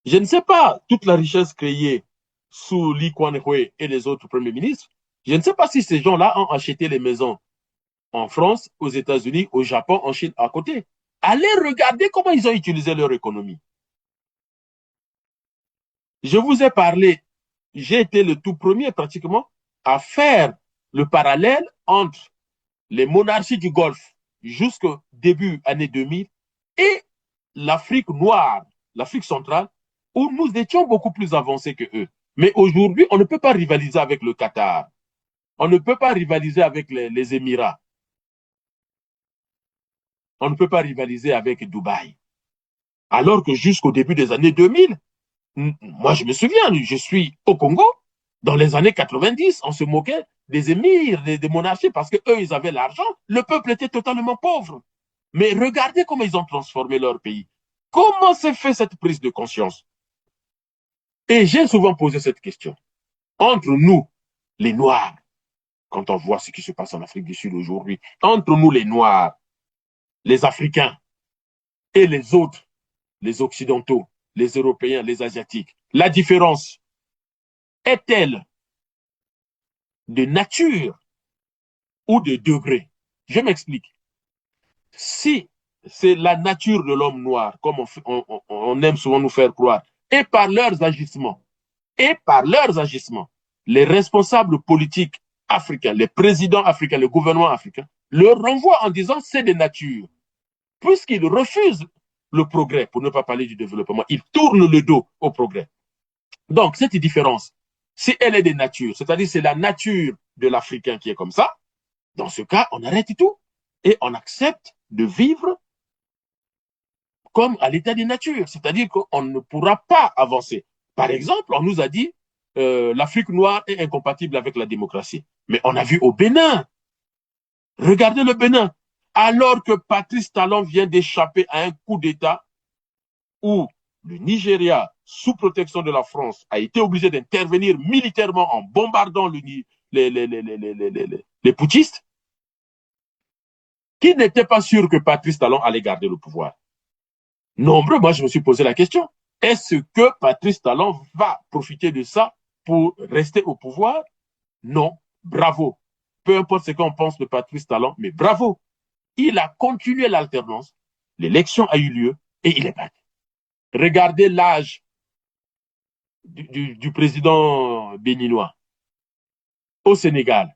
Je ne sais pas toute la richesse créée sous Lee Kuan Yew et les autres premiers ministres. Je ne sais pas si ces gens-là ont acheté les maisons en France, aux États-Unis, au Japon, en Chine, à côté. Allez regarder comment ils ont utilisé leur économie. Je vous ai parlé, j'ai été le tout premier pratiquement à faire le parallèle entre les monarchies du Golfe jusqu'au début année 2000 et l'Afrique noire, l'Afrique centrale, où nous étions beaucoup plus avancés que eux. Mais aujourd'hui, on ne peut pas rivaliser avec le Qatar. On ne peut pas rivaliser avec les Émirats. On ne peut pas rivaliser avec Dubaï. Alors que jusqu'au début des années 2000, moi je me souviens, je suis au Congo, dans les années 90, on se moquait des émirs, des monarchies, parce qu'eux, ils avaient l'argent, le peuple était totalement pauvre. Mais regardez comment ils ont transformé leur pays. Comment s'est fait cette prise de conscience? Et j'ai souvent posé cette question. Entre nous, les Noirs, quand on voit ce qui se passe en Afrique du Sud aujourd'hui, entre nous les Noirs, les Africains et les autres, les Occidentaux, les Européens, les Asiatiques, la différence est-elle de nature ou de degré? Je m'explique. Si c'est la nature de l'homme noir, comme on aime souvent nous faire croire, et par leurs agissements, les responsables politiques africains, les présidents africains, le gouvernement africain, leur renvoient en disant c'est de nature. Puisqu'ils refusent le progrès, pour ne pas parler du développement, ils tournent le dos au progrès. Donc, cette différence, si elle est de nature, c'est-à-dire c'est la nature de l'Africain qui est comme ça, dans ce cas, on arrête tout et on accepte de vivre comme à l'état de nature, c'est-à-dire qu'on ne pourra pas avancer. Par exemple, on nous a dit l'Afrique noire est incompatible avec la démocratie. Mais on a vu au Bénin, regardez le Bénin, alors que Patrice Talon vient d'échapper à un coup d'État où le Nigeria, sous protection de la France, a été obligé d'intervenir militairement en bombardant les putschistes, qui n'étaient pas sûrs que Patrice Talon allait garder le pouvoir. Nombreux, moi, je me suis posé la question. Est-ce que Patrice Talon va profiter de ça pour rester au pouvoir? Non. Bravo. Peu importe ce qu'on pense de Patrice Talon, mais bravo. Il a continué l'alternance. L'élection a eu lieu et il est parti. Regardez l'âge du président béninois au Sénégal.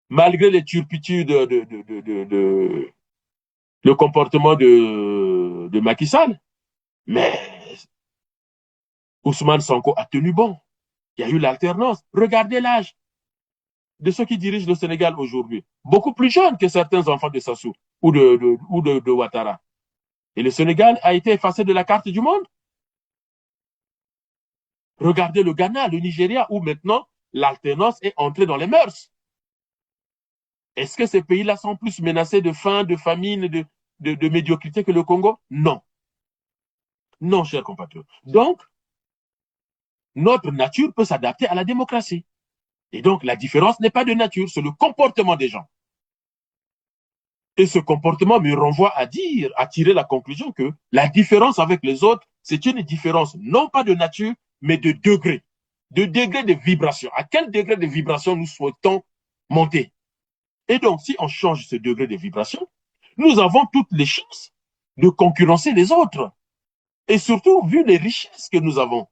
Malgré les turpitudes le comportement de Macky Sall, mais Ousmane Sonko a tenu bon. Il y a eu l'alternance. Regardez l'âge de ceux qui dirigent le Sénégal aujourd'hui. Beaucoup plus jeunes que certains enfants de Sassou ou de Ouattara. Et le Sénégal a été effacé de la carte du monde. Regardez le Ghana, le Nigeria, où maintenant l'alternance est entrée dans les mœurs. Est-ce que ces pays-là sont plus menacés de faim, de famine, de médiocrité que le Congo? Non. Non, chers compatriotes. Donc, notre nature peut s'adapter à la démocratie. Et donc, la différence n'est pas de nature, c'est le comportement des gens. Et ce comportement me renvoie à tirer la conclusion que la différence avec les autres, c'est une différence non pas de nature, mais de degré de vibration. À quel degré de vibration nous souhaitons monter? Et donc, si on change ce degré de vibration, nous avons toutes les chances de concurrencer les autres. Et surtout, vu les richesses que nous avons.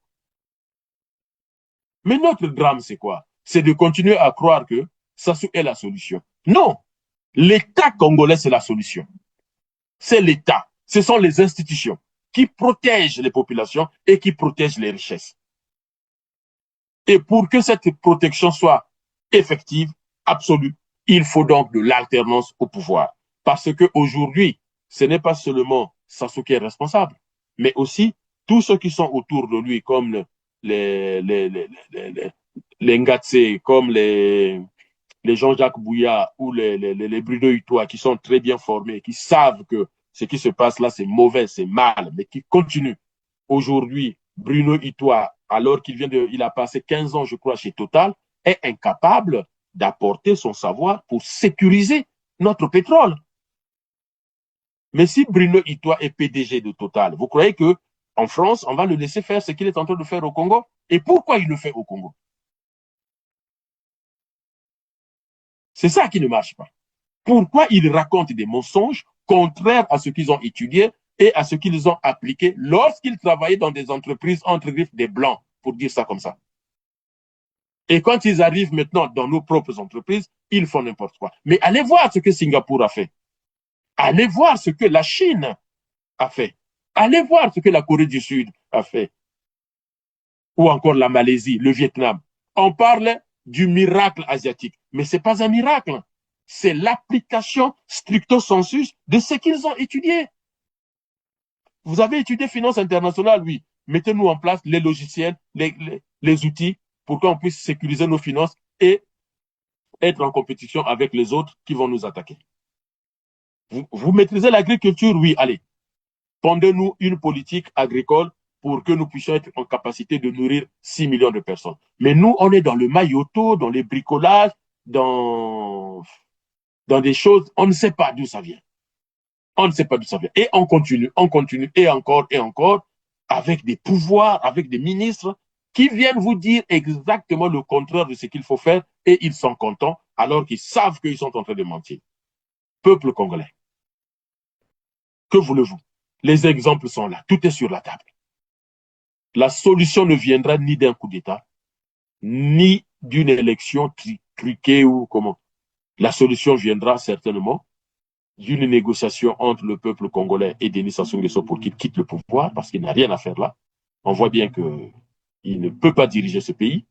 Mais notre drame, c'est quoi? C'est de continuer à croire que Sassou est la solution. Non! L'État congolais, c'est la solution. C'est l'État. Ce sont les institutions qui protègent les populations et qui protègent les richesses. Et pour que cette protection soit effective, absolue, il faut donc de l'alternance au pouvoir. Parce qu'aujourd'hui, ce n'est pas seulement Sassou qui est responsable, mais aussi tous ceux qui sont autour de lui, comme les Ngatse, comme les Jean-Jacques Bouya ou les Bruno Utoa, qui sont très bien formés, qui savent que ce qui se passe là, c'est mauvais, c'est mal, mais qui continuent. Aujourd'hui, Bruno Utoa, alors il a passé 15 ans, je crois, chez Total, est incapable d'apporter son savoir pour sécuriser notre pétrole. Mais si Bruno Utoa est PDG de Total, vous croyez que en France, on va le laisser faire ce qu'il est en train de faire au Congo? Et pourquoi il le fait au Congo? C'est ça qui ne marche pas. Pourquoi ils racontent des mensonges contraires à ce qu'ils ont étudié et à ce qu'ils ont appliqué lorsqu'ils travaillaient dans des entreprises entre griffes des Blancs, pour dire ça comme ça. Et quand ils arrivent maintenant dans nos propres entreprises, ils font n'importe quoi. Mais allez voir ce que Singapour a fait. Allez voir ce que la Chine a fait. Allez voir ce que la Corée du Sud a fait. Ou encore la Malaisie, le Vietnam. On parle du miracle asiatique. Mais ce n'est pas un miracle. C'est l'application stricto sensu de ce qu'ils ont étudié. Vous avez étudié finance internationale, oui. Mettez-nous en place les logiciels, les outils pour qu'on puisse sécuriser nos finances et être en compétition avec les autres qui vont nous attaquer. Vous maîtrisez l'agriculture, oui, allez. Pondez-nous une politique agricole pour que nous puissions être en capacité de nourrir 6 millions de personnes. Mais nous, on est dans le maillotot, dans les bricolages, dans des choses, on ne sait pas d'où ça vient. On ne sait pas d'où ça vient. Et on continue, et encore, avec des pouvoirs, avec des ministres qui viennent vous dire exactement le contraire de ce qu'il faut faire et ils sont contents alors qu'ils savent qu'ils sont en train de mentir. Peuple congolais, que voulez-vous? Les exemples sont là, tout est sur la table. La solution ne viendra ni d'un coup d'État, ni d'une élection truquée ou comment. La solution viendra certainement d'une négociation entre le peuple congolais et Denis Sassou Nguesso pour qu'il quitte le pouvoir, parce qu'il n'a rien à faire là. On voit bien qu'il ne peut pas diriger ce pays,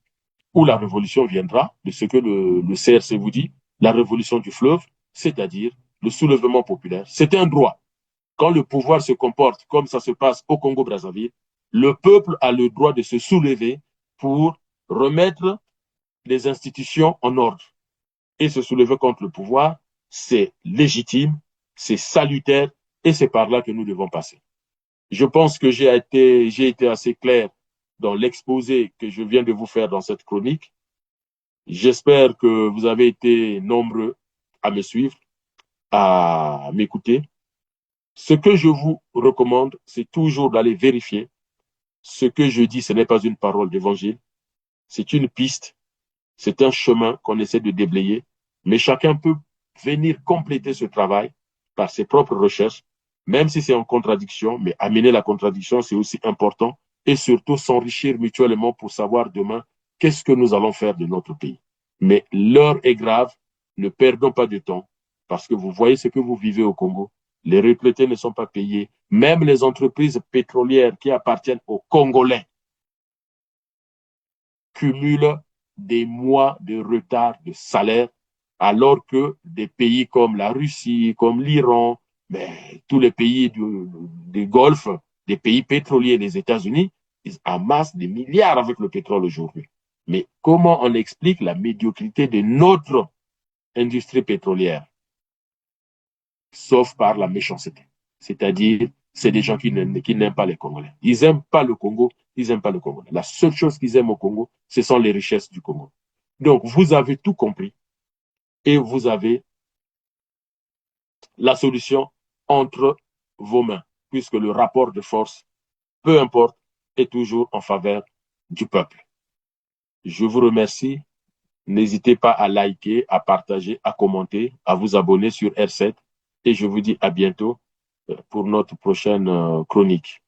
où la révolution viendra de ce que le CRC vous dit, la révolution du fleuve, c'est-à-dire le soulèvement populaire. C'est un droit. Quand le pouvoir se comporte comme ça se passe au Congo-Brazzaville, le peuple a le droit de se soulever pour remettre les institutions en ordre. Et se soulever contre le pouvoir, c'est légitime, c'est salutaire, et c'est par là que nous devons passer. Je pense que j'ai été assez clair dans l'exposé que je viens de vous faire dans cette chronique. J'espère que vous avez été nombreux à me suivre. à m'écouter. Ce que je vous recommande, c'est toujours d'aller vérifier. Ce que je dis, ce n'est pas une parole d'évangile, c'est une piste, c'est un chemin qu'on essaie de déblayer, mais chacun peut venir compléter ce travail par ses propres recherches, même si c'est en contradiction, mais amener la contradiction, c'est aussi important, et surtout s'enrichir mutuellement pour savoir demain qu'est-ce que nous allons faire de notre pays. Mais l'heure est grave, ne perdons pas de temps, parce que vous voyez ce que vous vivez au Congo. Les retraités ne sont pas payés. Même les entreprises pétrolières qui appartiennent aux Congolais cumulent des mois de retard de salaire, alors que des pays comme la Russie, comme l'Iran, tous les pays du Golfe, des pays pétroliers, les États-Unis, ils amassent des milliards avec le pétrole aujourd'hui. Mais comment on explique la médiocrité de notre industrie pétrolière? Sauf par la méchanceté. C'est-à-dire, c'est des gens qui n'aiment pas les Congolais. Ils n'aiment pas le Congo, ils n'aiment pas le Congo. La seule chose qu'ils aiment au Congo, ce sont les richesses du Congo. Donc, vous avez tout compris et vous avez la solution entre vos mains, puisque le rapport de force, peu importe, est toujours en faveur du peuple. Je vous remercie. N'hésitez pas à liker, à partager, à commenter, à vous abonner sur R7 et je vous dis à bientôt pour notre prochaine chronique.